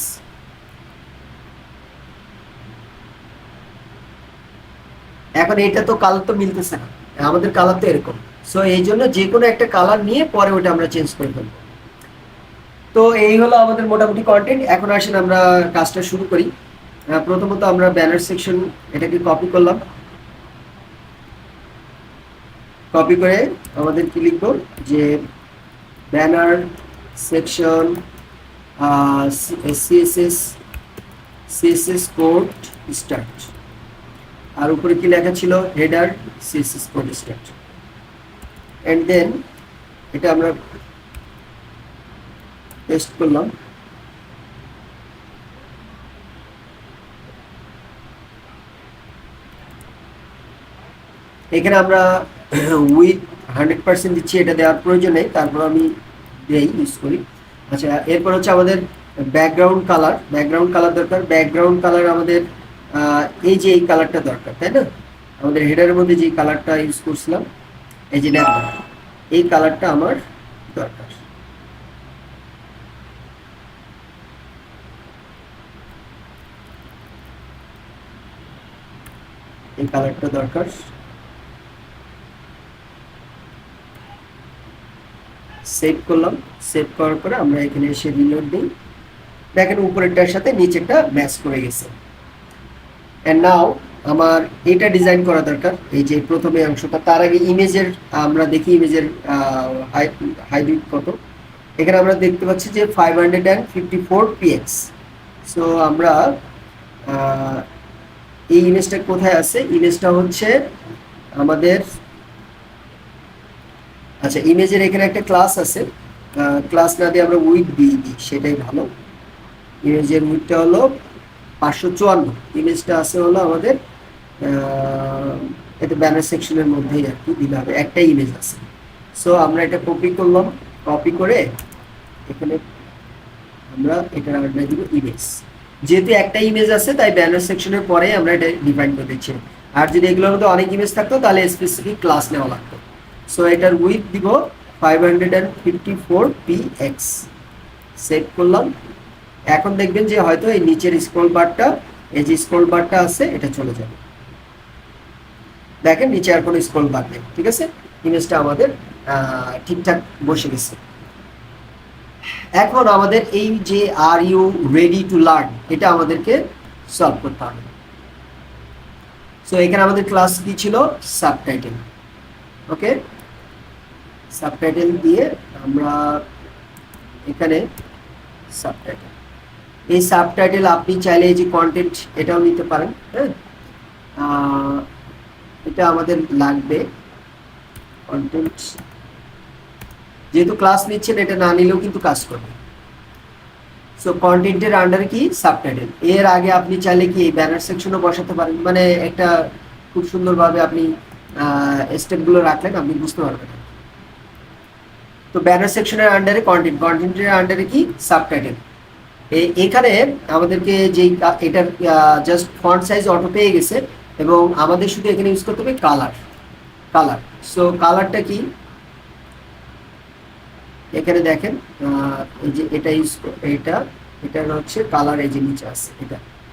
এখন এটা তো কালার তো মিলতেছে না, আমাদের কালার তো এরকম। সো এই জন্য যে কোনো একটা কালার নিয়ে পরে ওটা আমরা চেঞ্জ করে ফেলবো। তো এই হলো আমাদের মোটামুটি কন্টেন্ট। এখন আসেন আমরা কাজটা শুরু করি। প্রথমত আমরা ব্যানার সেকশন এটাকে কপি করলাম, কপি করে আমাদের কি লিখবো যে banner section CSS code start, আর উপরে কি লেখা ছিল header CSS code start. And then এটা আমরা পেস্ট করলাম। এখানে আমরা উইথ 100% দিচ্ছি, এটা দেওয়ার প্রয়োজন নেই, তারপর আমি দেই ইউজ করি। আচ্ছা, এরপর হচ্ছে আমাদের ব্যাকগ্রাউন্ড কালার। ব্যাকগ্রাউন্ড কালার দরকার। ব্যাকগ্রাউন্ড কালার আমাদের এই যে এই কালারটা দরকার, তাই না? আমাদের হেডারের মধ্যে যে কালারটা ইউজ করছিলাম, এই যে দেখো এই কালারটা আমার দরকার। এই কালারটা দরকার। সেভ করলাম। সেভ করার পরে আমরা এখানে এসে রিলোড দিই। দেখেন উপরেরটার সাথে নিচেরটা ম্যাচ করে গেছে। এন্ড নাও আমার এটা ডিজাইন করা দরকার, এই যে প্রথমে অংশটা। তার আগে ইমেজের আমরা দেখি ইমেজের হাইট কত। এখানে আমরা দেখতে পাচ্ছি যে 554 px। সো আমরা এই ইমেজটা কোথায় আছে? ইমেজটা হচ্ছে আমাদের, আচ্ছা ইমেজের এখানে একটা ক্লাস আছে, ক্লাস না দিয়ে আমরা উইথ দিয়ে দিই, সেটাই ভালো। ইমেজের উইথটা হলো 554। ইমেজটা আছে হলো আমাদের এটা ব্যানার সেকশনের মধ্যেই আর কি দিলে হবে, একটাই ইমেজ আছে। সো আমরা এটা কপি করলাম, কপি করে এখানে আমরা এটা আমরা দিব ইমেজ। যেহেতু একটা ইমেজ আছে তাই ব্যানার সেকশনের পরে আমরা এটা ডিফাইন করে দিচ্ছি। আর যদি এগুলোর মধ্যে অনেক ইমেজ থাকতো তাহলে স্পেসিফিক ক্লাস নেওয়া লাগতো। সো এটার উইথ দিব 554 px। সেভ করলাম। এখন দেখবেন যে হয়তো এই নিচের স্ক্রল বারটা, এই যে স্ক্রল বারটা আছে এটা চলে যাবে। দেখেন নিচে আর কোনো স্ক্রল বার নেই। ঠিক আছে, ইমেজটা আমাদের ঠিকঠাক বসে গেছে। এখন আমাদের এই যে are you ready to learn, এটা আমাদেরকে সলভ করতে হবে। সো এখানে আমাদের ক্লাস কি ছিল? সাবটাইটেল। ওকে, সাবটাইটেল দিয়ে আমরা এখানে সাবটাইটেল, এই সাবটাইটেল আপনি চাইলে এই যে কন্টেন্ট এটাও নিতে পারেন। হ্যাঁ, এটা আমাদের লাগবে কন্টেন্ট, যেহেতু ক্লাস নিচ্ছেন এটা না নিলেও কিন্তু কাজ করবে। সো কন্টেন্টের আন্ডারে কি সাবটাইটেল। এর আগে আপনি চাইলে কি ব্যানার সেকশনও বসাতে পারেন, মানে একটা খুব সুন্দরভাবে আপনি স্টেপগুলো রাখলেন, আপনি বুঝতে পারবেন। তো ব্যানার সেকশনের আন্ডারে কন্টেন্ট, কন্টেন্টের আন্ডারে কি সাবটাইটেল। এখানে আমাদেরকে যেই এটার জাস্ট ফন্ট সাইজ অটো পেয়ে গেছে এবং আমাদের শুধু এখানে ইউজ করতে হবে কালার। কালার, সো কালারটা কি এখানে দেখেন, এই যে এটা ইউজ, এটা হচ্ছে কালার, এই যে নিচে আছে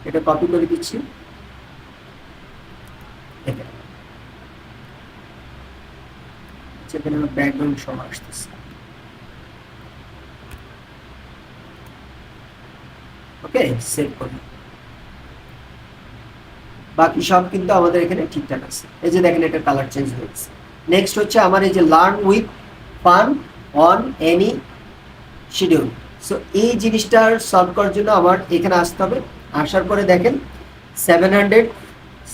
এটা কপি করে দিচ্ছি। এখানে ব্যাকগ্রাউন্ড সহ আসতেছে। ওকে, সেভ করি। বাকি সব কিন্তু আমাদের এখানে ঠিকঠাক আছে। এই যে দেখেন এটা কালার চেঞ্জ হয়ে গেছে। নেক্সট হচ্ছে আমার এই যে learn with fun on any schedule. So এই জিনিসটার সলভ করার জন্য আমার এখানে আসতে হবে। আসার পরে দেখেন 700,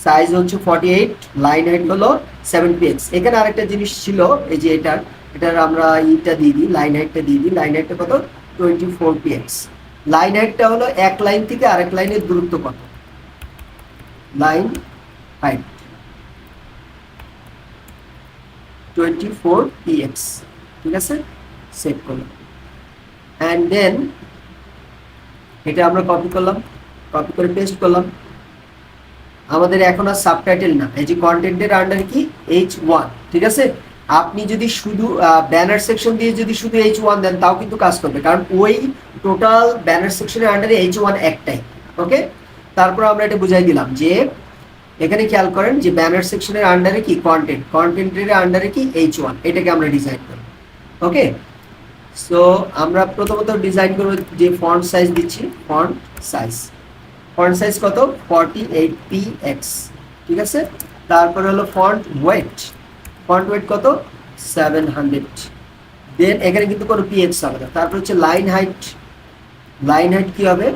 সাইজ হচ্ছে 48, লাইন হাইট হলো 7px। এখানে আরেকটা জিনিস ছিল, এই যে এটার আমরা ইটা দিয়ে দিই, লাইন হাইটটা দিয়ে দিই। লাইন হাইটটা কত? 24px। লাইন হাইটটা হলো এক লাইন থেকে আরেক লাইনের দূরত্ব কত, লাইন হাইট 24px। ঠিক আছে, সেভ করলাম। অ্যান্ড দেন এটা আমরা কপি করলাম, কপি করে পেস্ট করলাম। আমাদের এখন আর সাবটাইটেল না, এই যে কন্টেন্টের আন্ডার কি H1। ঠিক আছে, আপনি যদি শুধু ব্যানার সেকশন দিয়ে যদি শুধু H1 দেন তাও কিন্তু কাজ করবে, কারণ ওই টোটাল ব্যানার সেকশনের আন্ডারে H1 একটাই। ওকে, তারপর আমরা এটা বুঝাই দিলাম যে এখানে খেয়াল করেন যে ব্যানার সেকশনের আন্ডারে কি কন্টেন্টের আন্ডারে কি H1, এটাকে আমরা ডিজাইন করব। ওকে, সো আমরা প্রথমত ডিজাইন করব যে ফন্ট সাইজ দিচ্ছি, ফন্ট সাইজ কত? 48px। ঠিক আছে, তারপরে হলো ফন্ট ওয়েট কত? 700। দেন এখানে কিন্তু কোনো px হবে না। তারপর হচ্ছে লাইন হাইট কি হবে?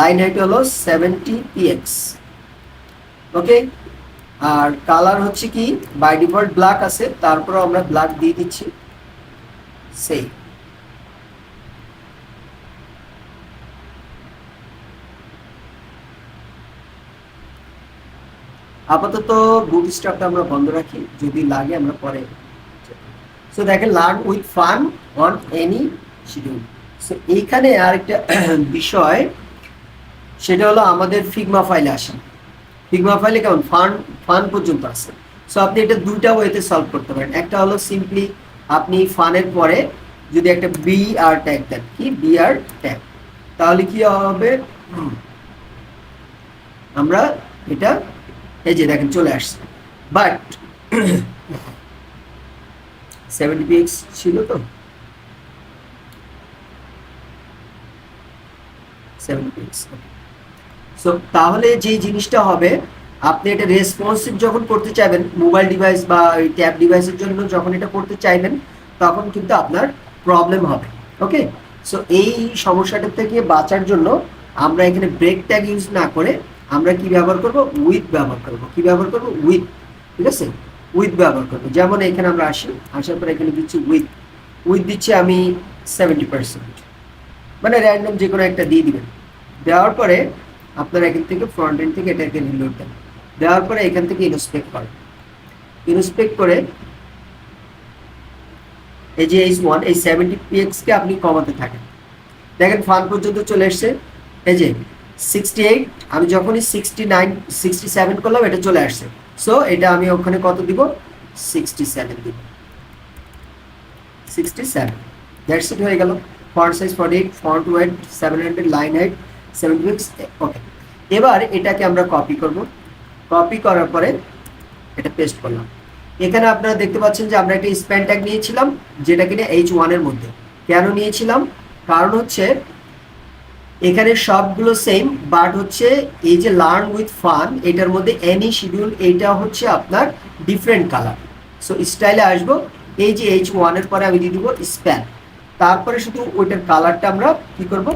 লাইন হাইট হলো 70px। ওকে, আর কালার হচ্ছে কি বাই ডিফল্ট ব্ল্যাক আছে, তারপর আমরা ব্ল্যাক দিয়ে দিচ্ছি। সেই আপাতত বুটস্ট্র্যাপটা আমরা বন্ধ রাখি, যদি লাগে আমরা পরে। সো দেখেন learn with fun on any schedule. So এইখানে আরেকটা বিষয়, সেটা হলো আমাদের ফিগমা ফাইলে আসে। ফিগমা ফাইলে কেমন ফান পর্যন্ত আছে। সো আপনি এটা দুইটা ওয়েতে সলভ করতে পারেন। একটা হলো সিম্পলি আপনি ফানের পরে যদি একটা বিআর ট্যাগ দেন, কি বিআর ট্যাগ, তাহলে কি হবে? আমরা এটা এই যে দেখেন চলে আসছে। বাট 70px ছিল তো, 70px। সো তাহলে যে জিনিসটা হবে, আপনি এটা রেসপন্সিভ যখন করতে চাইবেন মোবাইল ডিভাইস বা ট্যাব ডিভাইসের জন্য, যখন এটা করতে চাইবেন তখন কিন্তু আপনার প্রবলেম হবে। ওকে, সো এই সমস্যাটা থেকে বাঁচার জন্য আমরা এখানে ব্রেক ট্যাগ ইউজ না করে আমরা কি ব্যবহার করব? উইথ ব্যবহার করব। কি ব্যবহার করব? উইথ। ঠিক আছে, উইথ ব্যবহার করব। যেমন এখানে আমরা আসার পর এখানে দিচ্ছি উইথ দিচ্ছি আমি 70%, মানে র্যান্ডম যে কোনো একটা দিয়ে দিবেন। দেওয়ার পরে আপনারা এখান থেকে ফ্রন্ট এন্ড থেকে এটাকে রিলোড দেন। দেওয়ার পরে এখান থেকে ইনস্পেক্ট করেন। ইনস্পেক্ট করে এই যে H1, এই 70px কে আপনি কমাতে থাকেন। দেখেন ফান পর্যন্ত চলে এসছে। এই যে 68, আমি যখনই 69 67 করলাম এটা চলে আসছে। সো এটা আমি ওখানে কত দিব? 67 দিব। 67, দ্যাটস ইট, হয়ে গেল। Font size 48, font wait 700, line height 70px। ওকে, এবার এটাকে আমরা কপি করব। কপি করার পরে এটা পেস্ট করলাম। এখানে আপনারা দেখতে পাচ্ছেন যে আমরা একটা স্প্যান ট্যাগ নিয়েছিলাম, যেটা কিনা H1 এর মধ্যে। কেন নিয়েছিলাম? কারণ হচ্ছে এখানে সবগুলো সেম, বাট হচ্ছে এই যে লার্ন উইথ ফান, এটার মধ্যে এনি শিডিউল, এটা হচ্ছে আপনার ডিফারেন্ট কালার। সো স্টাইলে আসবো, এই যে H1 এর পরে আমি দিয়ে দিব স্প্যান, তারপরে শুধু ওইটার কালারটা আমরা কি করব?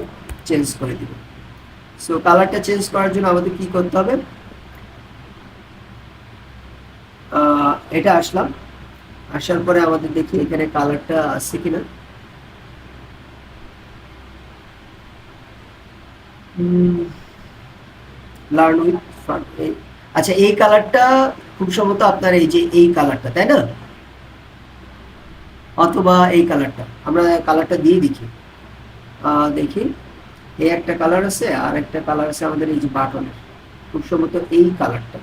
চেঞ্জ করে দিব। সো কালারটা চেঞ্জ করার জন্য আমাদের কি করতে হবে? এটা আসলাম, আসার পরে আমাদের দেখি এখানে কালারটা আছে কিনা। লার্ন উইথ ফান, আচ্ছা এই কালারটা খুব সম্ভবত আপনার এই যে এই কালারটা, তাই না? অথবা এই কালারটা, আমরা কালারটা দিয়ে দেখি। দেখি এই একটা কালার আছে, আর একটা কালার আছে আমাদের এই যে বাটনের, খুব সম্ভবত এই কালারটা।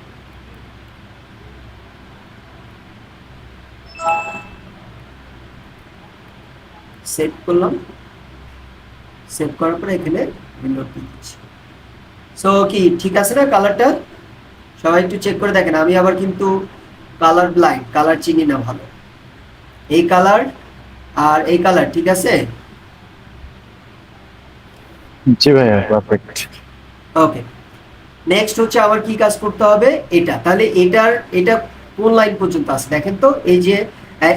সেভ করলাম, সেভ করার পরে এখানে রিলোড দিচ্ছি। সো কি ঠিক আছে না কালারটা? সবাই একটু চেক করে দেখেন। আমি আবার কিন্তু কালার ব্লাইন্ড, কালার চিনি না ভালো। এই কালার আর এই কালার ঠিক আছে? জি ভাইয়া, পারফেক্ট। ওকে, নেক্সট হচ্ছে আবার কি কাজ করতে হবে, এটা তাহলে এটা কোন লাইন পর্যন্ত আছে দেখেন তো, এই যে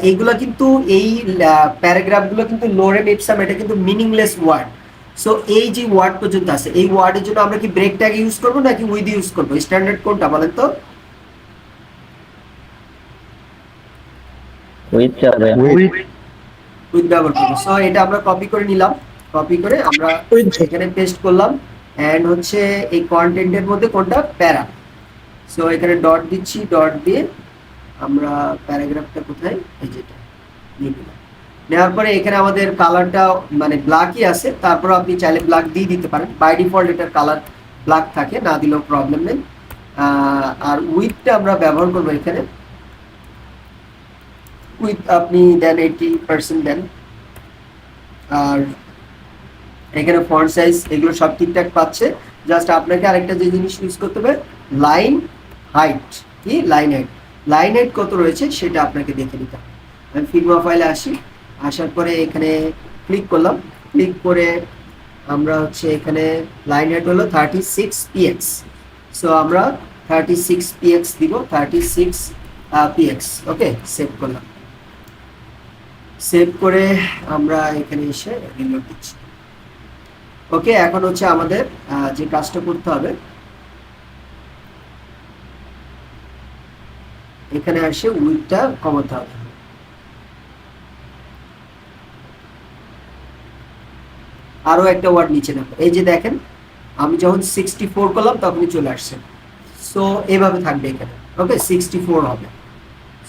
এইগুলা কিন্তু এই প্যারাগ্রাফগুলো কিন্তু লোরেম ইপসাম, এটা কিন্তু মিনিংলেস ওয়ার্ড। সো এই যে ওয়ার্ড পর্যন্ত আছে, এই ওয়ার্ডের জন্য আমরা কি ব্রেক ট্যাগ ইউজ করবো নাকি উইথ ইউজ করবো, স্ট্যান্ডার্ড কোনটা বলেন তো? উইথ যাবে। উইথ ব্যবহার করবো। সো এটা আমরা কপি করে নিলাম, কপি করে আমরা এখানে পেস্ট করলাম, এন্ড হচ্ছে এই কন্টেন্টের মধ্যে কোনটা প্যারা। সো এখানে ডট দিচ্ছি, ডট দিয়ে আমরা প্যারাগ্রাফটা কোথায়, এই যেটা নিয়ে নিলাম। নেওয়ার পরে এখানে আমাদের কালারটা মানে ব্ল্যাকই আছে, তারপর আপনি চাইলে ব্ল্যাক দিয়ে দিতে পারেন, বাই ডিফল্ট এটার কালার ব্ল্যাক থাকে, না দিলেও প্রবলেম নেই। আর উইথটা আমরা ব্যবহার করবো এখানে, উইথ আপনি দেন 80% দেন। আর এখানে ফন্ট সাইজ এগুলো সব ঠিকঠাক পাচ্ছে, জাস্ট আপনাকে আরেকটা যে জিনিস ইউজ করতে হবে, লাইন হাইট, কি লাইন হাইট কত রয়েছে সেটা আপনাকে দেখে নিতে হবে। আমি ফিগমা ফাইলে আসি, আসার পরে এখানে ক্লিক করলাম, ক্লিক করে আমরা হচ্ছে এখানে লাইন হাইট হলো 36 px। সো আমরা 36 px দিব, 36 px। ওকে, সেভ করলাম, সেভ করে আমরা এখানে এসে রিলোড দিচ্ছি। ওকে, এখন হচ্ছে আমাদের যে কাজটা করতে হবে, এখানে এসে উইডথটা কমাতে হবে। আরো একটা ওয়ার্ড নিচে নেব, এই যে দেখেন আমি যখন 64 করলাম তখনই চলে আসছে। সো এভাবে থাকবে এখানে। ওকে, 64 হবে।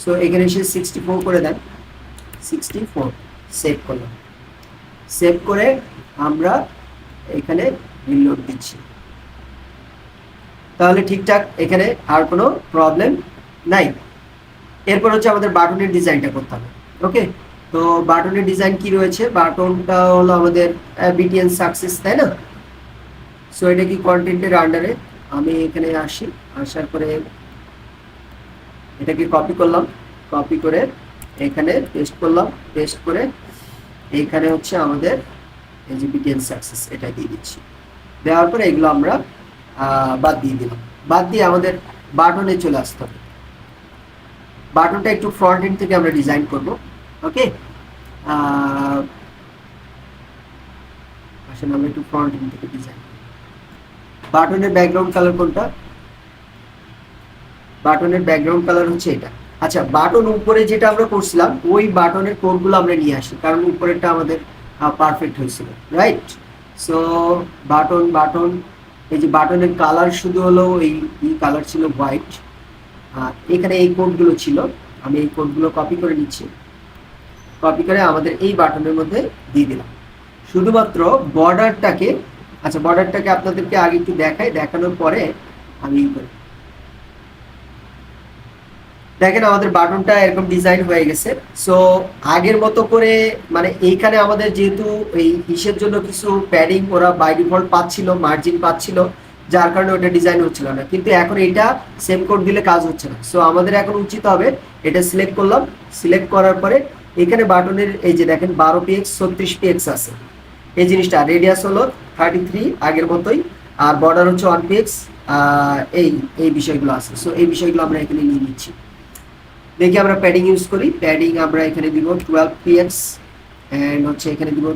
সো এখানে এসে 64 করে দেন, 64 সেভ করলাম। সেভ করে আমরা এখানে রিলোড দিচ্ছি, তাহলে ঠিকঠাক এখানে আর কোনো প্রবলেম নাই। এরপর হচ্ছে আমাদের বাটনের ডিজাইনটা করতে হবে। ওকে, তো বাটনের ডিজাইন কি রয়েছে, বাটনটা হলো আমাদের বিটিএন সাকসেস, তাই না? সো এটা কি কন্টেন্টের আন্ডারে, আমি এখানে আসি, আসার পরে এটাকে কপি করলাম, কপি করে এখানে পেস্ট করলাম, পেস্ট করে এইখানে হচ্ছে আমাদের এই যে বিটিএন সাকসেস এটা দিয়ে দিচ্ছি। দেওয়ার পরে এগুলো আমরা বাদ দিয়ে দিলাম, বাদ দিয়ে আমাদের বাটনে চলে আসতে হবে। বাটনটা একটু ফ্রন্ট এন্ড থেকে আমরা ডিজাইন করব। ওকে, আসলে আমরা একটু ফ্রন্ট এন্ড থেকে ডিজাইন। বাটনের ব্যাকগ্রাউন্ড কালার কোনটা? বাটনের ব্যাকগ্রাউন্ড কালার হচ্ছে এটা। আচ্ছা, বাটন উপরে যেটা আমরা করছিলাম ওই বাটনের কোডগুলো আমরা নিয়ে আসি, কারণ উপরেরটা আমাদের পারফেক্ট হয়েছিল, রাইট? সো বাটন এই যে বাটনের কালার শুধু হলো এই কালার ছিল হোয়াইট, আর এখানে এই কোডগুলো ছিল, আমি এই কোডগুলো কপি করে নিচ্ছি, কপি করে আমাদের এই বাটনের মধ্যে দিয়ে দিলাম। শুধুমাত্র বর্ডারটাকে, আচ্ছা বর্ডারটাকে আপনাদেরকে আগে একটু দেখাই, দেখানোর পরে আমি দেখেন আমাদের বাটনটা এরকম ডিজাইন হয়ে গেছে। সো আগের মতো করে মানে এইখানে আমাদের যেহেতু এই হিসের জন্য কিছু প্যাডিং ওরা বাই ডিফল্ট পাচ্ছিল, মার্জিন পাচ্ছিল, যার কারণে ওটা ডিজাইন হচ্ছিল না, কিন্তু এখন এটা সেম কোড দিলে কাজ হচ্ছে না। সো আমাদের এখন উচিত হবে এটা সিলেক্ট করলাম, সিলেক্ট করার পরে এখানে বাটনের এই যে দেখেন 12 px 36 px আছে, এই জিনিসটা রেডিয়াস হলো 33 আগের মতোই, আর বর্ডার হচ্ছে 1 px, এই বিষয়গুলো আছে। সো এই বিষয়গুলো আমরা এখানে নিয়ে নিচ্ছি। দেখি আমরা প্যাডিং ইউজ করি, প্যাডিং আমরা এখানে দিব 12 px, এন্ড হচ্ছে এখানে দিব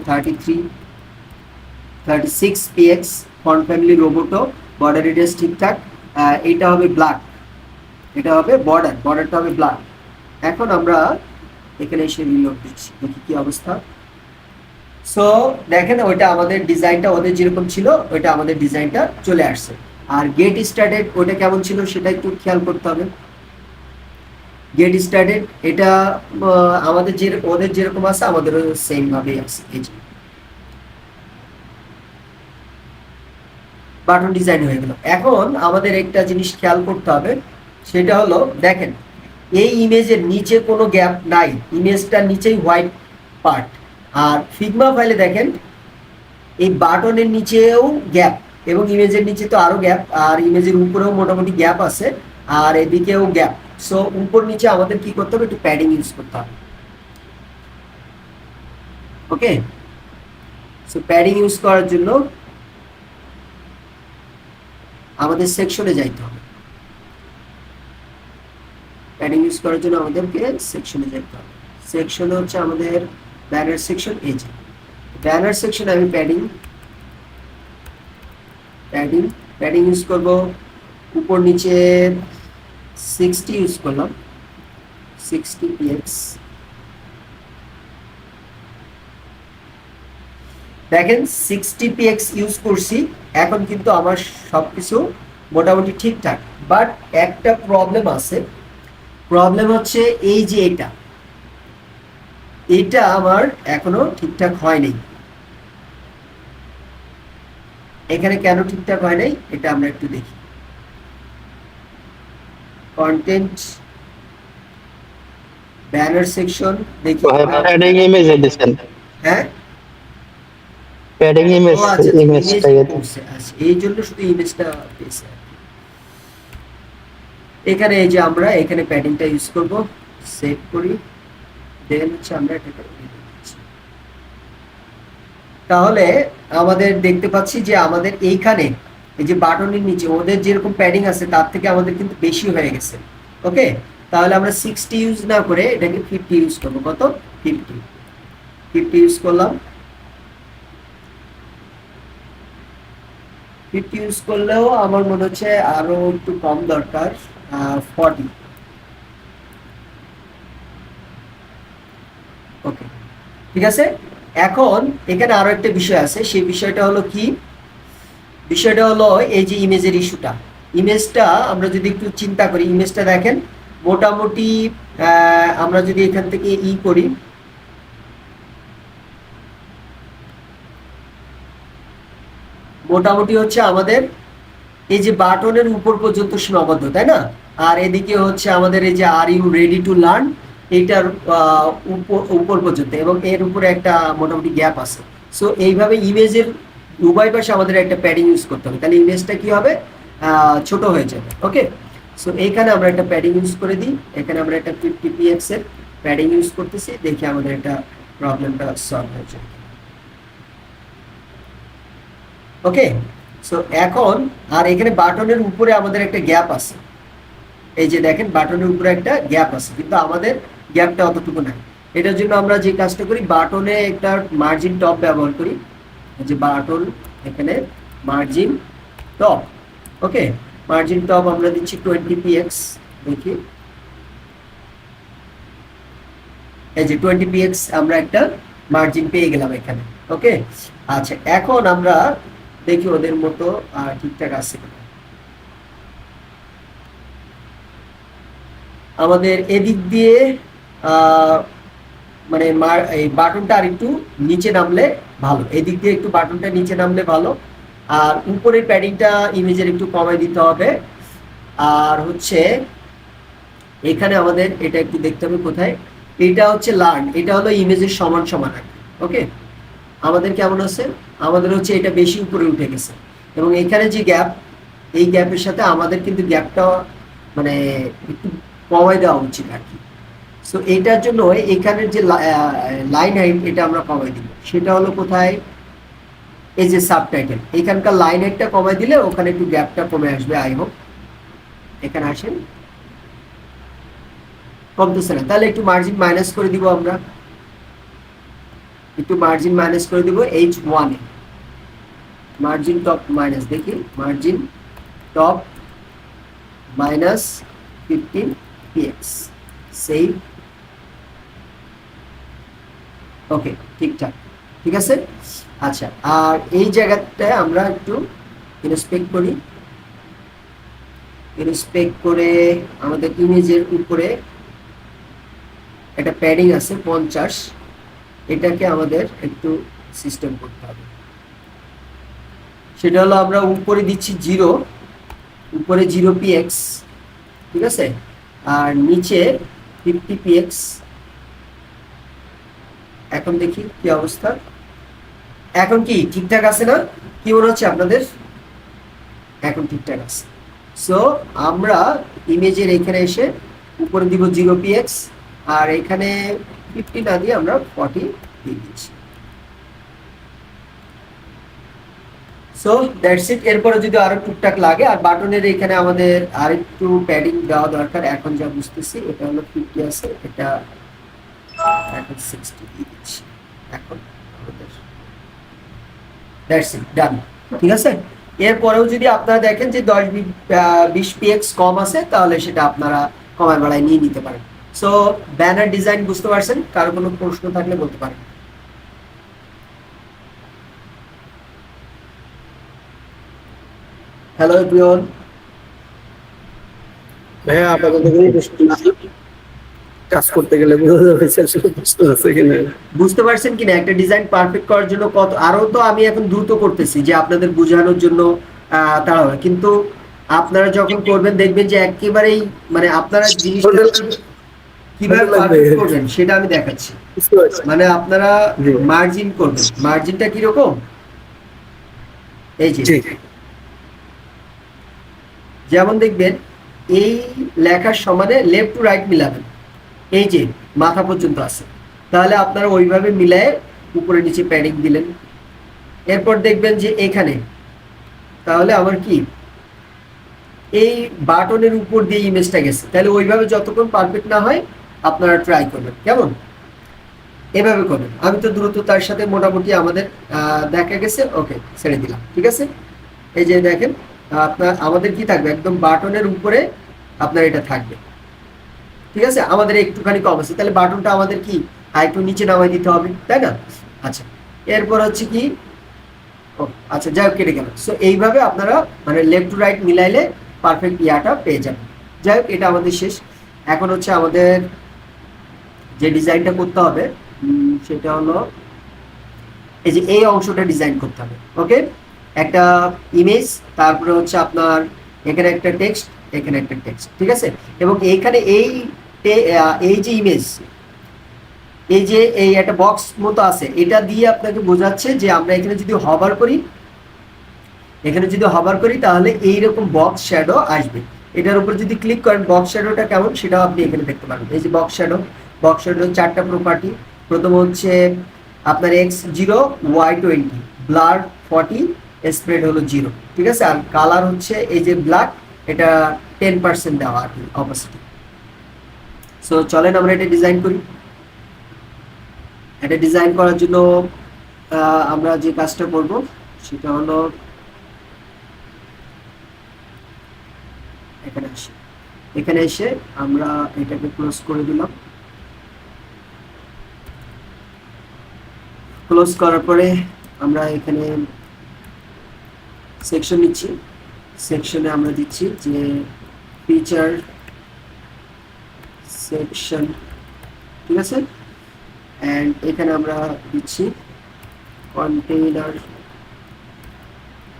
36 px, font family Roboto, border radius ঠিকঠাক, এটা হবে ব্ল্যাক, এটা হবে বর্ডারটা হবে ব্ল্যাক। এখন আমরা এখানে এসে রিলোড দিচ্ছি, দেখি কি অবস্থা। সো দেখেন ওইটা আমাদের ডিজাইনটা ওদের যেরকম ছিল ওইটা আমাদের ডিজাইনটা চলে আসছে। আর গেট স্টার্টেড ওইটা কেমন ছিল সেটা একটু খেয়াল করতে হবে। গেট স্টার্টেড এটা আমাদের যে ওদের যেরকম আছে আমাদেরও সেম ভাবেই আছে। এই যে বাটন ডিজাইন হয়ে গেল। এখন আমাদের একটা জিনিস খেয়াল করতে হবে, সেটা হলো দেখেন এই ইমেজের নিচে কোনো গ্যাপ নাই, ইমেজটার নিচেই হোয়াইট পার্ট। আর ফিগমা ফাইলে দেখেন এই বাটনের নিচেও গ্যাপ, এবং ইমেজের নিচে তো আরো গ্যাপ, আর ইমেজের উপরেও মোটামুটি গ্যাপ আছে, আর এদিকেও গ্যাপ। সো উপর নিচে আমাদের কি করতে হবে, একটু প্যাডিং ইউজ করতে হবে। ওকে, সো প্যাডিং ইউজ করার জন্য আমাদের সেকশনে যাইতে হবে। প্যাডিং ইউজ করার জন্য আমাদেরকে সেকশনে যাইতে হবে। সেকশনে হচ্ছে আমাদের ব্যানার সেকশন। এই যে ব্যানার সেকশনে আমি প্যাডিং ইউজ করব। উপর নিচে 60 ইউজ করলাম, 60 px। দেখেন 60 px ইউজ করছি, এখন কিন্তু আমার সবকিছু মোটামুটি ঠিকঠাক। বাট একটা প্রবলেম আছে, প্রবলেম হচ্ছে এই যে এটা আমার এখনো ঠিকঠাক হয়নি। এখানে কেন ঠিকঠাক হয় নাই এটা আমরা একটু দেখি। কন্টেন্ট ব্যানার সেকশন দেখি। প্যাডিং ইমেজ দিবেন, হ্যাঁ প্যাডিং ইমেজ ও আচ্ছা, ইমেজটা আচ্ছা এই জন্য শুধু ইমেজটা পেয়েছে। এখানে এই যে আমরা এখানে প্যাডিংটা ইউজ করব, সেভ করি, দেন হচ্ছে আমরা এটাকে তাহলে আমাদের দেখতে পাচ্ছি যে আমাদের এইখানে এই যে বাটনের নিচে ওদের যেরকম প্যাডিং আছে তার থেকে আমাদের কিন্তু বেশি হয়ে গেছে। ওকে, তাহলে আমরা 60 ইউজ না করে এটাকে 50 ইউজ করব। কত? 50 ইউজ করলাম। 50 ইউজ করলেও আমার মনে হচ্ছে আরো একটু কম দরকার, 40। ওকে, ঠিক আছে। এখন এখানে আরো একটা বিষয় আছে, সেই বিষয়টা হলো কি? বিষয়টা হলো এই যে ইমেজের ইস্যুটা। ইমেজটা আমরা যদি একটু চিন্তা করি, ইমেজটা দেখেন মোটামুটি আমরা যদি এখান থেকে করি, মোটামুটি হচ্ছে আমাদের এই যে বাটনের উপর পর্যন্ত সীমাবদ্ধ, তাই না? আর এদিকে হচ্ছে আমাদের এই যে are you ready to learn, এইটার উপর পর্যন্ত, এবং এর উপরে একটা মোটামুটি গ্যাপ আছে। সো এইভাবে ইমেজের উভয় পাশে আমাদের একটা প্যাডিং ইউজ করতে হবে, তাহলে ইমেজটা কি হবে? ছোট হয়ে যাবে। ওকে, সো এইখানে আমরা একটা প্যাডিং ইউজ করে দিই। এখানে আমরা একটা 50 px এর প্যাডিং ইউজ করতেছি, দেখি আমাদের এটা প্রবলেমটা সলভ হয়ে যাবে। ওকে, সো এখন আর এখানে বাটনের উপরে আমাদের একটা গ্যাপ আছে। এই যে দেখেন বাটনের উপরে একটা গ্যাপ আছে, কিন্তু আমাদের গ্যাপটা অতটুকু নাই। এটার জন্য আমরা যে কাজটা করি, বাটনে একটা মার্জিন টপ ব্যবহার করি। এই যে বাটন, এখানে মার্জিন টপ। ওকে, মার্জিন টপ আমরা দিচ্ছি 20 px। দেখি এই যে 20 px আমরা একটা মার্জিন পেয়ে গেলাম এখানে। ওকে, আচ্ছা এখন আমরা দেখি ওদের মতো ঠিকঠাক আছে কিনা। আমাদের এদিক দিয়ে মানে এই বাটনটা আর একটু নিচে নামলে ভালো, এদিক দিয়ে একটু বাটনটা নিচে নামলে ভালো। আর উপরের প্যাডিংটা ইমেজের একটু কমাই দিতে হবে। আর হচ্ছে এখানে আমাদের এটা একটু দেখতে হবে কোথায়, এটা হচ্ছে লার্ন, এটা হলো ইমেজের সমান সমান। ওকে, আমাদের কেমন আছে? আমাদের হচ্ছে এটা বেশি উপরে উঠে গেছে, এবং এখানে যে গ্যাপ, এই গ্যাপের সাথে আমাদের কিন্তু গ্যাপটা মানে একটু কমাই দেওয়া উচিত আর কি। সো এইটার জন্য এখানের যে লাইন হাইট, এটা আমরা কমাই দিব। সেটা হলো কোথায়? এই যে সাবটাইটেল, এখানকার লাইন হাইটটা কমাই দিলে ওখানে একটু গ্যাপটা কমে আসবে। আই হোপ এখানে আসেন, কমতেছে না, তাহলে একটু মার্জিন মাইনাস করে দিব। আমরা একটু মার্জিন মাইনাস করে দিব H1 এ, মার্জিন টপ মাইনাস, দেখি margin top minus 15 px, save. Okay, ঠিকঠাক, ঠিক আছে। আচ্ছা, আর এই জায়গাটায় আমরা একটু ইন্সপেক্ট করি। ইন্সপেক্ট করে আমাদের ইমেজের উপরে একটা প্যাডিং আছে 50, এটাকে আমাদের একটু সিস্টেম করতে হবে। সেটা হলো আমরা উপরে দিচ্ছি 0, উপরে 0 px, ঠিক আছে, আর নিচে 50 px। এখন দেখি কি অবস্থা, এখন কি ঠিকঠাক আছে না? কি মনে হচ্ছে আপনাদের? এখন ঠিকঠাক আছে। সো আমরা ইমেজের এখানে এসে উপরে দিব 0 px, আর এখানে 50 না দিয়ে আমরা 40 দিয়ে দিচ্ছি। So so that's it. এরপরে যদি আরো টুকটাক লাগে, আর বাটনের এখানে আমাদের আরেকটু প্যাডিং দেওয়া দরকার। এখন যা বুঝতেছি এটা হলো 50 আছে, এটা এখন 60 দিয়ে দিচ্ছি। এখন আমাদের দ্যাটস ইট, ডান। ঠিক আছে, এরপরেও যদি আপনারা দেখেন যে 10-20 পিএক্স কম আছে, তাহলে সেটা আপনারা কমায় বাড়ায় নিয়ে নিতে পারেন। সো ব্যানার ডিজাইন বুঝতে পারছেন? কারো কোনো প্রশ্ন থাকলে বলতে পারেন। Hello everyone. ভাইয়া আপাতত কোনো প্রশ্ন নাই, কাজ করতে গেলে বোঝা যাবে যে আসলে প্রশ্ন আছে কিনা। বুঝতে পারছেন কিনা একটা ডিজাইন পারফেক্ট করার জন্য কত, আরো তো আমি এখন দ্রুত করতেছি যে আপনাদের বোঝানোর জন্য তাড়াহুড়া, কিন্তু আপনারা যখন করবেন দেখবেন যে একেবারেই মানে আপনারা জিনিসটা কিভাবে পারফেক্ট করবেন সেটা আমি দেখাচ্ছি। বুঝতে পারছি। মানে আপনারা জি। মার্জিন করবেন, মার্জিনটা কিরকম, এই যে জি যেমন দেখবেন এই লেখার সমানে লেফট টু রাইট মিলাবেন, এই যে মাথা পর্যন্ত আছে, তাহলে আপনারা ওইভাবে মিলায়ে উপরে নিচে প্যাডিং দিলেন। এরপর দেখবেন যে এখানে তাহলে আমার কি এই বাটনের উপর দিয়ে ইমেজটা গেছে, তাহলে ওইভাবে যতক্ষণ পারফেক্ট না হয় আপনারা ট্রাই করবেন। কেমন? এভাবে করবেন। আমি তো দ্রুততার সাথে মোটামুটি আমাদের দেখা গেছে, ওকে ছেড়ে দিলাম। ঠিক আছে, এই যে দেখেন আপনার আমাদের কি থাকবে, একদম বাটনের উপরে আপনার এটা থাকবে। ঠিক আছে, আমাদের একটুখানি কম আছে, তাহলে বাটনটা আমাদের কি একটু নিচে নামাই দিতে হবে, তাই না? আচ্ছা, এরপর হচ্ছে কি, ও আচ্ছা যাই হোক কেটে গেল। সো এইভাবে আপনারা মানে লেফট টু রাইট মিলাইলে পারফেক্ট ইয়াটা পেয়ে যাবেন। যাই হোক, এটা আমাদের শেষ। এখন হচ্ছে আমাদের যে ডিজাইনটা করতে হবে সেটা হলো এই যে এই অংশটা ডিজাইন করতে হবে। ওকে, একটা ইমেজ, তারপরে হচ্ছে আপনার এখানে একটা টেক্সট, এখানে একটা টেক্সট। ঠিক আছে, এবং এইখানে এই যে ইমেজ, এই যে এই একটা বক্স মতো আছে, এটা দিয়ে আপনাকে বোঝাচ্ছে যে আমরা এখানে যদি হভার করি, তাহলে এইরকম বক্স শ্যাডো আসবে। এটার উপর যদি ক্লিক করেন বক্স শ্যাডোটা কেমন সেটাও আপনি এখানে দেখতে পারবেন। এই যে বক্স শ্যাডো 4টা প্রপার্টি। প্রথম হচ্ছে আপনার x0 y20, ব্লার 40, স্প্রেড হলো 0। ঠিক আছে, আর কালার হচ্ছে এই যে ব্ল্যাক, এটা 10% দেওয়া আর কি অপোসিটি। সো চলেন আমরা এটা ডিজাইন করি। এটা ডিজাইন করার জন্য আমরা যে কাজটা করব সেটা হলো এখানে এসে আমরা এটাকে ক্লোজ করে দিলাম। ক্লোজ করার পরে আমরা এখানে সেকশন নিচ্ছি। সেকশনে আমরা দিচ্ছি যে ফিচার সেকশন। ঠিক আছে, এন্ড এখানে আমরা দিচ্ছি কন্টেইনার,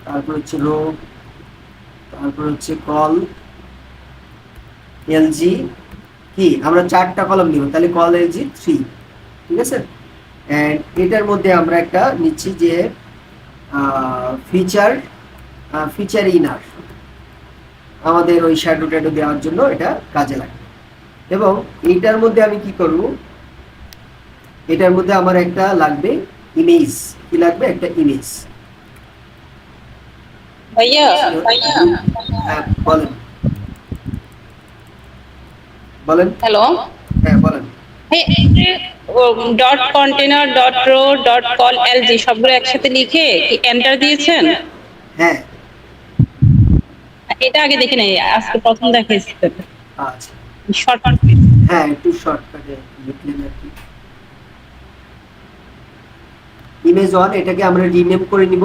তারপর হচ্ছে রো, তারপর হচ্ছে কল এলজি, কি আমরা 4টা কলাম নিব, তাহলে কল এলজি 3। ঠিক আছে, এন্ড এটার মধ্যে আমরা একটা নিচ্ছি যে ফিচার ইনার, আমাদের ওই শ্যাডো ট্যাডো দেওয়ার জন্য এটা কাজে লাগে। এবং এইটার মধ্যে আমি কি করব, এটার মধ্যে আমার একটা লাগবে ইমেজ। কি লাগবে? একটা ইমেজ। ভাইয়া হ্যাঁ বলেন বলেন। হ্যালো, হ্যাঁ বলেন। Dot container dot rho dot call LG সবগুলো একসাথে লিখে কি এন্টার দিয়েছেন? হ্যাঁ এটা আগে দেখে নেই, আজকে প্রথম দেখাইছি। আচ্ছা, শর্টকাট হ্যাঁ একটু শর্টকাটে লিখলেন আর কি। ইমেজ 1 এটাকে আমরা রিনেম করে নিব,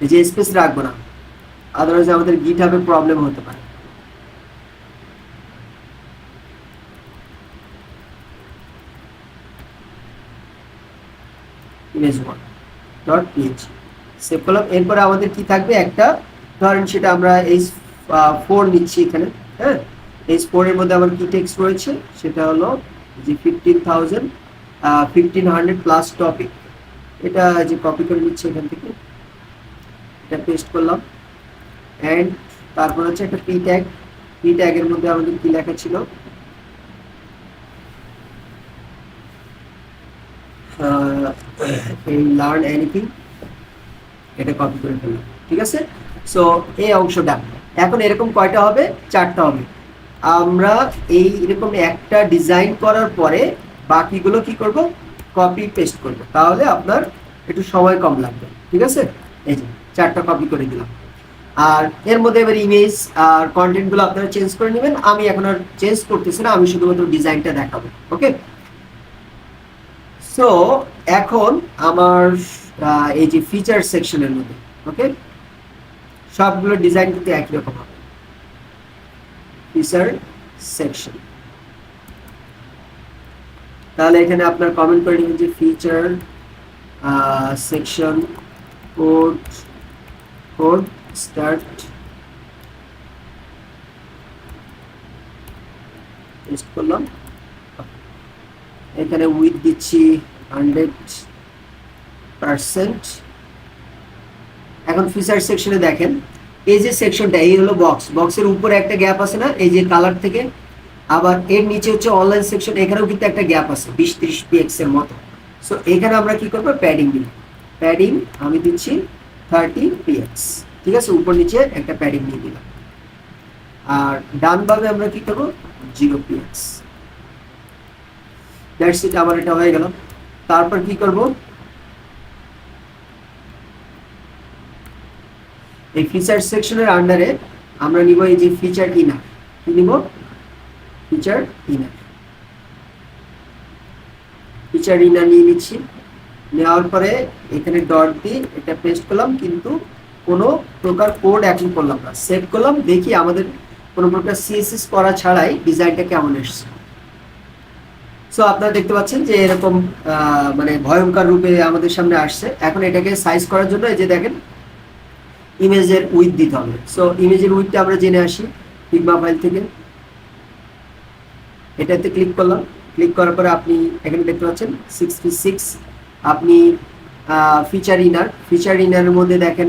এই যে স্পেস রাখবো না, আদারওয়াইজ আমাদের গিটহাবে প্রবলেম হতে পারে। image1.png সেভ করলাম। এরপরে আমাদের কি থাকবে, একটা ধরেন সেটা আমরা H4 নিচ্ছি এখানে। হ্যাঁ, H4 এর মধ্যে আমার কি টেক্সট রয়েছে সেটা হলো যে 1500 প্লাস টপিক। এটা যে কপি করে নিচ্ছি এখান থেকে, এটা পেস্ট করলাম। এন্ড তারপর হচ্ছে একটা পি ট্যাগের মধ্যে আমাদের কি লেখা ছিল, এই লার্ন এনিথিং এটা কপি করে ফেললাম, ঠিক আছে। সো এই অংশটা এখন এরকম কয়টা হবে, 4টা হবে। আমরা এই এরকম একটা ডিজাইন করার পরে বাকিগুলো কি করব, কপি পেস্ট করব, তাহলে আপনার একটু সময় কম লাগবে, ঠিক আছে। এই যে 4টা কপি করে দিলাম। আর এর মধ্যে এবার ইমেজ আর কন্টেন্ট গুলো আপনারা চেঞ্জ করে নেবেন। আমি এখন আর চেঞ্জ করতেছি না, আমি শুধুমাত্র ডিজাইনটা দেখাবো। ওকে, সো এখন আমার এই যে ফিচার সেকশনের মধ্যে, ওকে, সবগুলো ডিজাইন কিন্তু একই রকম হবে। ফিচার সেকশন, তাহলে এখানে আপনার কমেন্ট করে নেবেন যে feature section code start paste করলাম। এখানে উইথ দিচ্ছি 100%। এখন ফিচার সেকশনে দেখেন এই যে সেকশনটা, এই হলো বক্সের উপরে একটা গ্যাপ আছে না, এই যে কালার থেকে, আবার এর নিচে হচ্ছে অনলাইন সেকশন, এখানেও কিন্তু একটা গ্যাপ আছে 20-30 px এর মতো। সো এখানে আমরা কি করবো, প্যাডিং দিব। প্যাডিং আমি দিচ্ছি 30 px, ঠিক আছে, উপর নিচে একটা প্যাডিং দিয়ে দিলাম। আর ডান ভাবে আমরা কি করবো, 0 px। দ্যাটস ইট, আমার এটা হয়ে গেল। তারপর কি করব, এই ফিচার সেকশনের আন্ডারে আমরা নিব এই যে ফিচার ইনার, কি নিব, ফিচার ইনার। ফিচার ইনার নিয়ে নিচ্ছি। নেওয়ার পরে এখানে ডট দিয়ে এটা পেস্ট করলাম, কিন্তু কোনো প্রকার কোড এখন করলাম না, সেভ করলাম। দেখি আমাদের কোনো প্রকার সিএসএস করা ছাড়াই ডিজাইনটা কেমন এসছে। সো আপনারা দেখতে পাচ্ছেন যে এরকম মানে ভয়ঙ্কর রূপে আমাদের সামনে আসছে। এখন এটাকে সাইজ করার জন্য এই যে দেখেন ইমেজের উইথ দিতে হবে। সো ইমেজের উইথটা আমরা জেনে আসি ফিগমা ফাইল থেকে। এটাতে ক্লিক করলাম, ক্লিক করার পরে আপনি এখানে দেখতে পাচ্ছেন 66। আপনি ফিচার ইনারের মধ্যে দেখেন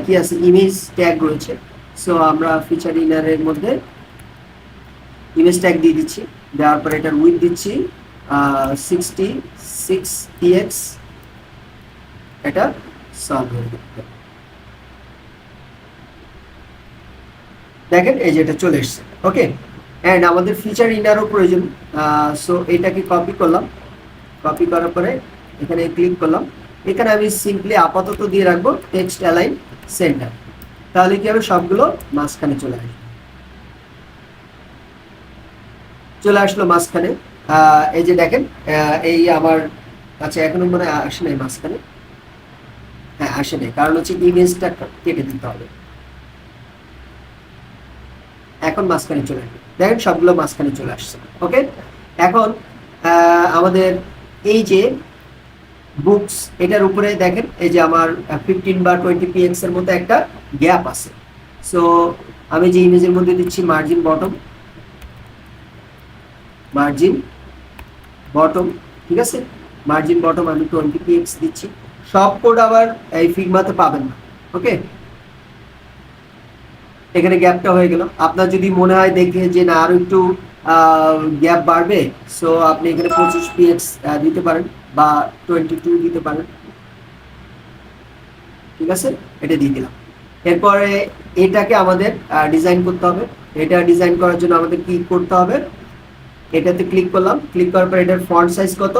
কি আছে, ইমেজ ট্যাগ রয়েছে। সো আমরা ফিচার ইনারের মধ্যে ইমেজ ট্যাগ দিয়ে দিচ্ছি। দেওয়ার পরে এটার উইথ দিচ্ছি 66 px। এটা সলভ হয়ে যাবে। দেখেন এই যে এটা চলে এসছে। ওকে, অ্যান্ড আমাদের ফিচার ইনারও প্রয়োজন। সো এটাকে কপি করলাম, কপি করার পরে এখানে ক্লিক করলাম। এখানে আমি সিম্পলি আপাতত দিয়ে রাখবো টেক্সট অ্যালাইন সেন্টার, তাহলে কি হবে, সবগুলো মাঝখানে চলে আসবে। চলে আসলো মাঝখানে। এই যে দেখেন এই আমার আচ্ছা এখনো মনে হয় আসে নাই মাঝখানে, হ্যাঁ আসে নাই, কারণ হচ্ছে ইমেজটা কেটে দিতে হবে। এখন মাঝখানে চলে আসবে, দেখেন সবগুলো মাঝখানে চলে আসছে। ওকে, এখন আমাদের এই যে বুকস, এটার উপরে দেখেন এই যে আমার 15 বা 20 px এর মতো একটা গ্যাপ আছে। সো আমি যে ইমেজের মধ্যে দিচ্ছি মার্জিন বটম, ঠিক আছে, মার্জিন বটম আমি 20 px দিচ্ছি। সব কোড আবার এই ফিগমাতে পাবেন না। ওকে, এখানে গ্যাপটা হয়ে গেল। আপনার যদি মনে হয় দেখে যে না আরো একটু গ্যাপ বাড়বে, সো আপনি এখানে 25 px দিতে পারেন বা 22 দিতে পারেন, ঠিক আছে, এটা দিয়ে দিলাম। এরপরে এটাকে আমাদের ডিজাইন করতে হবে। এটা ডিজাইন করার জন্য আমাদের কি করতে হবে, এটাতে ক্লিক করলাম, ক্লিক করার পর এটার ফন্ট সাইজ কত,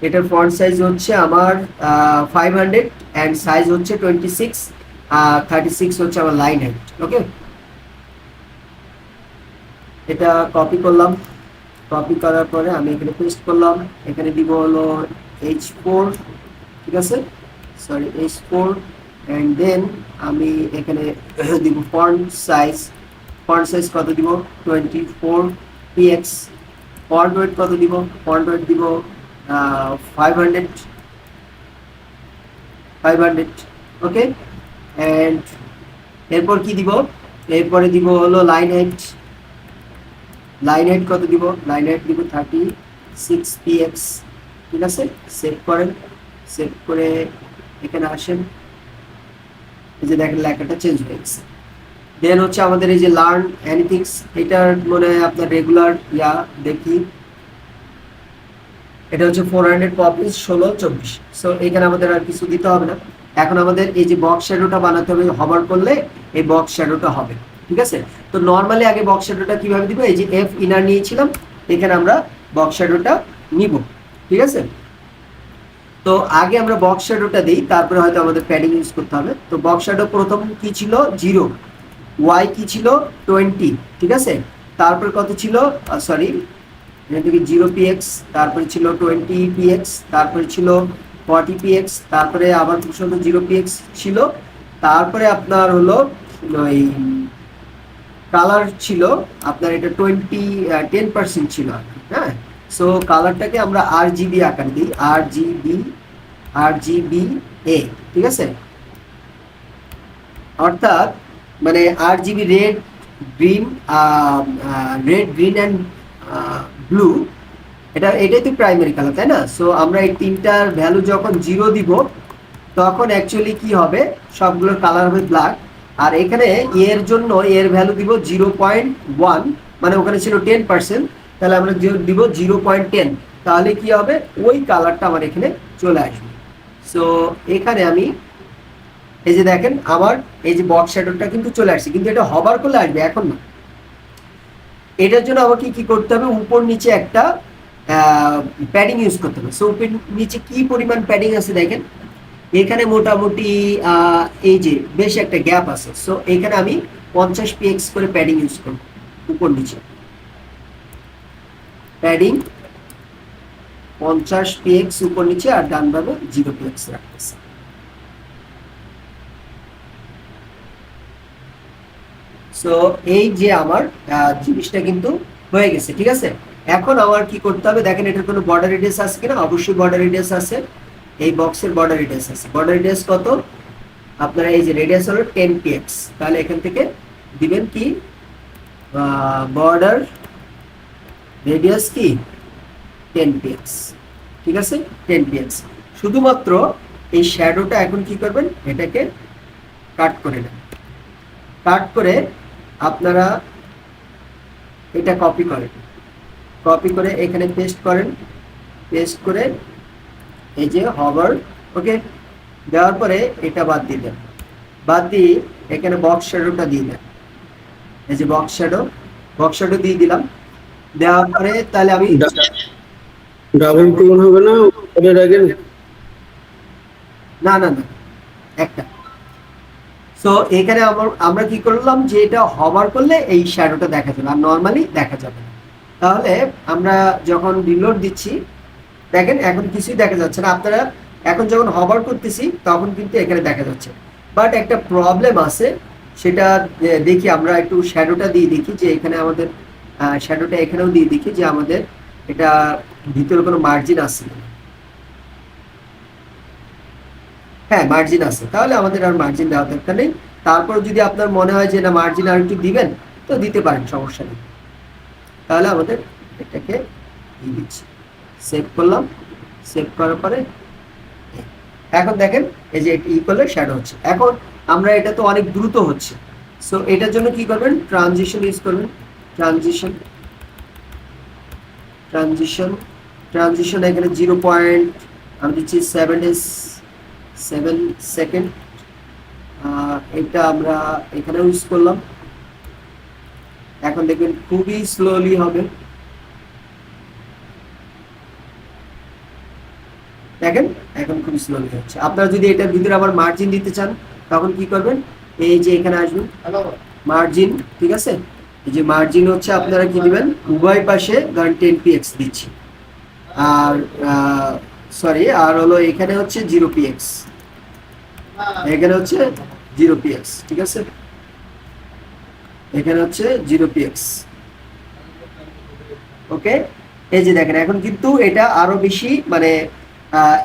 এটার ফন্ট সাইজ হচ্ছে আমার 500 এন্ড সাইজ হচ্ছে 26, 36 হচ্ছে আমার লাইন হাইট। ওকে, এটা কপি করলাম, কপি করার পরে আমি এখানে পেস্ট করলাম। এখানে দিব হলো H4, ঠিক আছে, সরি H4, এন্ড দেন আমি এখানে দিব ফন্ট সাইজ কত দিব, 24 px। ফন্ট ওয়েট কত দিব, ফন্ট ওয়েট দিব 500। ওকে, এন্ড এরপর কি দিব, এরপরে দিব হলো লাইন হাইট কত দিব, লাইন হাইট দিব 36 px, ঠিক আছে। সেভ করেন, সেভ করে এখানে আসেন, এই যে দেখেন লেখাটা চেঞ্জ হয়ে গেছে। দেন হচ্ছে আমাদের এই যে লার্ন এনিথিংস, এটার মনে হয় আপনার রেগুলার দেখি, এটা হচ্ছে 400 কপিজ 16-24। সো এখানে আমাদের আর কিছু দিতে হবে না। এখন আমাদের এই যে বক্স শ্যাডোটা বানাতে হবে, হভার করলে এই বক্স শ্যাডোটা হবে, ঠিক আছে। তো নর্মালি আগে বক্স শ্যাডোটা কিভাবে দিব, এই যে এফ ইনার নিয়েছিলাম, এখানে আমরা বক্স শ্যাডোটা নিব, ঠিক আছে। তো আগে আমরা বক্স শ্যাডোটা দিই, তারপরে হয়তো আমাদের প্যাডিং ইউজ করতে হবে। তো বক্স শ্যাডো প্রথম কি ছিল 0, ওয়াই কি ছিল 20, ঠিক আছে। তারপর কত ছিল, সরি এখান থেকে 0px, তারপরে ছিল 20px, তারপরে ছিল 40px, তারপরে আবার 0px ছিল, তারপরে আপনার হলো ওই কালার ছিল আপনার এটা 10% ছিল আর কি, হ্যাঁ। সো কালারটাকে আমরা আরজিবি আকারে দিই, আরজিবি ঠিক আছে। অর্থাৎ মানে RGB red green and blue, এটাই তো প্রাইমারি কালার, তাই না। সো আমরা এই তিনটার ভ্যালু যখন 0 দিব তখন অ্যাকচুয়ালি কি হবে, সবগুলোর কালার হবে ব্ল্যাক। আর এখানে এর জন্য এর ভ্যালু দিব 0.1, মানে ওখানে ছিল 10%, তাহলে আমরা দিব 0.10, তাহলে কি হবে ওই কালারটা আমার এখানে চলে আসবে। সো এখানে আমি এই যে দেখেন আমার এই যে বক্স শ্যাডোটা কিন্তু চলে আসছে, কিন্তু এটা হভার করলে আসবে, এখন না। এটার জন্য আমাকে কি করতে হবে, উপর নিচে একটা প্যাডিং ইউজ করতে হবে। সো উপর নিচে কি পরিমাণ প্যাডিং আছে দেখেন, এখানে মোটামুটি এই যে বেশ একটা গ্যাপ আছে। সো এখানে আমি 50px করে প্যাডিং ইউজ করব, উপর নিচে প্যাডিং 50px উপর নিচে, আর ডান ভাবে 0px রাখতেছি। সো এই যে আমার জিনিসটা কিন্তু হয়ে গেছে, ঠিক আছে। এখন আমার কি করতে হবে দেখেন, এটার কোনো বর্ডার রেডিয়াস আছে কিনা, অবশ্যই বর্ডার রেডিয়াস আছে, এই বক্সের বর্ডার রেডিয়াস আছে। বর্ডার রেডিয়াস কত, আপনারা এই যে রেডিয়াস হলো 10px, তাহলে এখান থেকে দিবেন কি বর্ডার রেডিয়াস কি 10px, ঠিক আছে 10px। শুধুমাত্র এই শ্যাডোটা এখন কি করবেন, এটাকে কাট করে নেন, কাট করে আপনারা এটা কপি করেন, কপি করে এখানে পেস্ট করেন, পেস্ট করে এই যে হভার, ওকে, দেওয়ার পরে এটা বাদ দিয়ে দেন, বাদ দিয়ে এখানে বক্স শ্যাডোটা দিয়ে দেন, এই যে বক্স শ্যাডো দিয়ে দিলাম। দেওয়ার পরে তাহলে আমি ডাবল টোন হবে না ওটার আগে? না না না, একটা। সো এখানে আমরা কি করলাম, যে এটা হভার করলে এই শ্যাডোটা দেখা যাবে, আর নর্মালি দেখা যাবে না। তাহলে আমরা যখন রিলোড দিচ্ছি দেখেন এখন কিছুই দেখা যাচ্ছে না। আপনারা এখন যখন হভার করতেছি তখন কিন্তু এখানে দেখা যাচ্ছে, বাট একটা প্রবলেম আছে, সেটা দেখি আমরা একটু শ্যাডোটা দিয়ে দেখি, যে এখানে আমাদের শ্যাডোটা এখানেও দিয়ে দেখি যে আমাদের এটা ভিতরে কোনো মার্জিন আছে। হ্যাঁ মার্জিন আছে, তাহলে আমাদের আর মার্জিন দেওয়ার দরকার নেই। তারপর যদি আপনার মনে হয় যে না মার্জিন আর একটু দিবেন, তো দিতে পারেন, সমস্যা নেই। তাহলে আমাদের এটাকে দিয়ে দিচ্ছি, সেভ করলাম, সেভ করার পরে এখন দেখেন এই যে ই করলে শ্যাডো হচ্ছে। এখন আমরা এটা তো অনেক দ্রুত হচ্ছে, সো এটার জন্য কি করবেন, ট্রানজিশন ইউজ করবেন, ট্রানজিশন এখানে 0. আমি দিচ্ছি 7 সেকেন্ড, এটা আমরা এখানে ইউজ করলাম। এখন দেখবেন খুবই স্লোলি হবে, দেখেন এখন খুব স্লোলি হচ্ছে। আপনারা যদি এটার ভিতরে আবার মার্জিন দিতে চান তখন কি করবেন, এই যে এখানে আসবেন মার্জিন, ঠিক আছে। এই যে মার্জিন হচ্ছে আপনারা কি দিবেন, উভয় পাশে ধরেন 10px দিচ্ছি, আর সরি আর হলো এখানে হচ্ছে 0px, এখানে হচ্ছে 0px, ঠিক আছে, এখানে হচ্ছে 0px, ওকে। এই যে দেখেন এখন কিন্তু এটা আরো বেশি, মানে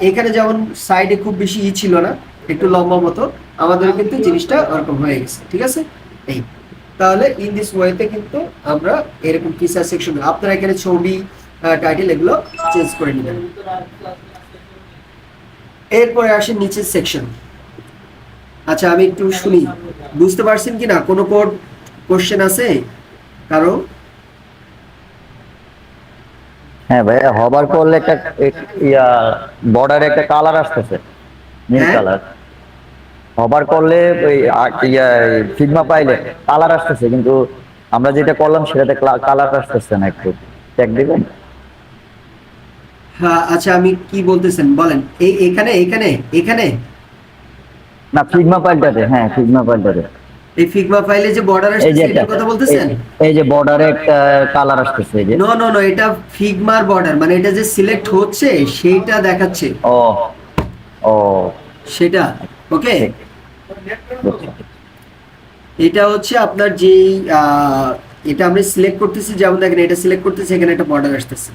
এখানে যেমন সাইডে খুব বেশি ছিল না, একটু লম্বা মতো, আমাদের কিন্তু জিনিসটা ওরকম হয়ে গেছে, ঠিক আছে। এই তাহলে ইন দিস ওয়েতে কিন্তু আমরা এরকম ফিচার সেকশন, আপনারা এখানে ছবি টাইটেল এগুলো চেঞ্জ করে নেবেন। এরপরে আসেন নিচের সেকশন। আচ্ছা আমি একটু শুনি, বুঝতে পারছেন কিনা, কোনো কোশ্চেন আছে কারো? হ্যাঁ ভাই, হবার করলে একটা বর্ডারে একটা কালার আসতেছে, নীল হ্যাঁ? কালার। হবার করলে ওই ফিগমা পাইলে কালার আসতেছে, কিন্তু আমরা যেটা করলাম সেটাতে কালার আসতেছে না। একটু চেক দিবেন? হ্যাঁ আচ্ছা, আমি কি বলতেছেন বলেন। এই এখানে এখানে এখানে না, ফিগমা ফাইলটাতে, হ্যাঁ ফিগমা ফাইলটাতে এই ফিগমা ফাইলে যে বর্ডার এই আসছে যে এটার কথা বলতেছেন? এই যে বর্ডারে একটা কালার আসতেছে, এই যে। নো নো নো, এটা ফিগমার বর্ডার, মানে এটা যে সিলেক্ট হচ্ছে সেইটা দেখাচ্ছে ও ও সেটা। ওকে, এটা হচ্ছে আপনার যেই এটা আমরা সিলেক্ট করতেছি, যেমন দেখেন এটা সিলেক্ট করতেছি, এখানে একটা বর্ডার আসতেছে,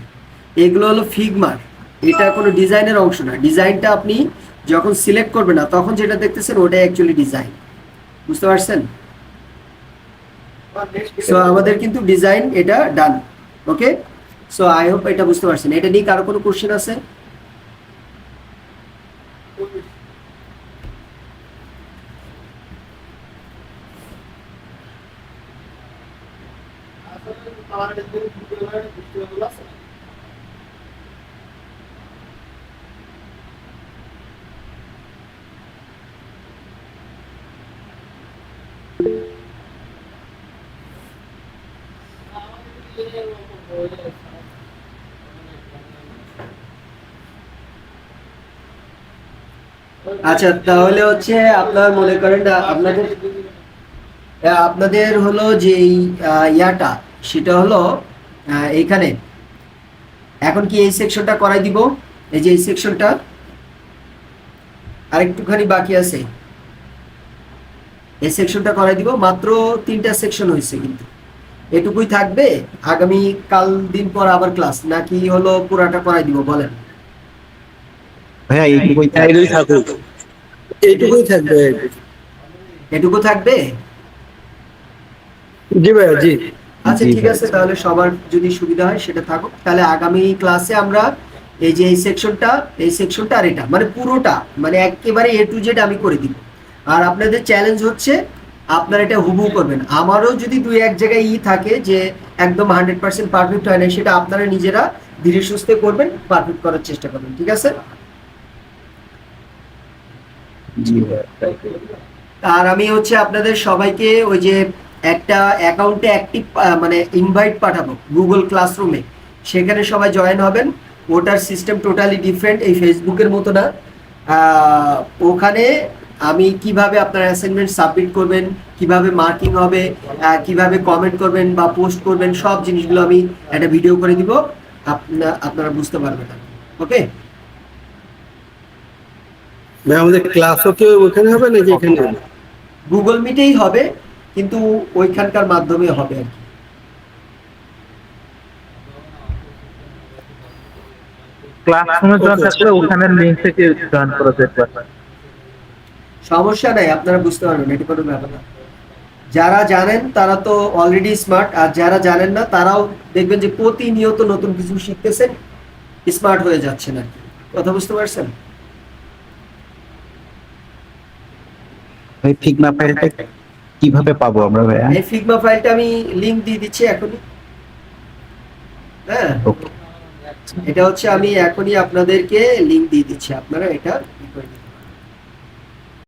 এগুলো হলো ফিগমার। এটা কোনো ডিজাইনের অংশ না। ডিজাইনটা আপনি যখন সিলেক্ট করবেন না তখন যেটা দেখতেছেন ওটাই অ্যাকচুয়ালি ডিজাইন। বুঝতে পারছেন? সো আমাদের কিন্তু ডিজাইন এটা ডান। ওকে, সো আই হোপ এটা বুঝতে পারছেন। এটা নিয়ে কারো কোনো কোশ্চেন আছে? আচ্ছা, তাহলে হচ্ছে আপনার মনে করেন আপনাদের আপনাদের হলো যে ইয়াটা সেটা হলো এইখানে এখন কি এই সেকশনটা করাই দিব? এই যে এই সেকশনটা আরেকটুখানি বাকি আছে, এই সেকশনটা করাই দিব। মাত্র 3টা সেকশন হয়েছে, কিন্তু এটুকুই থাকবে। আগামী কাল দিন পর আবার ক্লাস, নাকি হলো পুরাটা করাই দিব বলেন? ভাইয়া এইটুকুই থাকুক। এইটুকুই থাকবে। এটুকু থাকবে? জি ভাইয়া, জি। আচ্ছা ঠিক আছে, তাহলে সবার যদি সুবিধা হয় সেটা থাকুক। তাহলে আগামী ক্লাসে আমরা এই যে এই সেকশনটা আর এটা মানে পুরোটা মানে একেবারে A to Z আমি করে দিব। আর আপনাদের চ্যালেঞ্জ হচ্ছে আপনারা এটা হুবহু করবেন। আমারও যদি দুই এক জায়গায় থাকে যে একদম 100% পারফেক্ট হয় না, সেটা আপনারা নিজেরা ধীরে সুস্থে করবেন, পারফেক্ট করার চেষ্টা করবেন। ঠিক আছে? আর আমি হচ্ছে আপনাদের সবাইকে ওই যে একটা অ্যাকাউন্টে অ্যাক্টিভ মানে ইনভাইট পাঠাবো গুগল ক্লাসরুমে, সেখানে সবাই জয়েন হবেন। ওটার সিস্টেম টোটালি ডিফারেন্ট, এই ফেসবুকের মতো না। ওখানে আমি কিভাবে আপনার অ্যাসাইনমেন্ট সাবমিট করবেন, কিভাবে মার্কিং হবে, কিভাবে কমেন্ট করবেন বা পোস্ট করবেন, সব জিনিসগুলো আমি একটা ভিডিও করে দিব, আপনারা বুঝতে পারবেন। ওকে, ভাই আমাদের ক্লাসও কি ওখানে হবে নাকি এখানে হবে? গুগল মিটেই হবে, কিন্তু ওইখানকার মাধ্যমে হবে আর কি। ক্লাসরুমে জয়েন থাকলে ওখানে লিংক থেকে জয়েন করা যেতে পারে। সমস্যা নাই, আপনারা বুঝতে পারবেন, এটা কোনো ব্যাপার না। যারা জানেন তারা তো অলরেডি স্মার্ট, আর যারা জানেন না তারাও দেখবেন যে প্রতিনিয়ত নতুন কিছু শিখতেছেন, স্মার্ট হয়ে যাচ্ছেন আর কি। কথা বুঝতে পারছেন? ওই ফিগমা ফাইলটা কিভাবে পাবো আমরা ভাইয়া? এই ফিগমা ফাইলটা আমি লিংক দিয়ে দিচ্ছি এখনই। হ্যাঁ, ওকে। এটা হচ্ছে আমি এখনই আপনাদেরকে লিংক দিয়ে দিচ্ছি, আপনারা এটা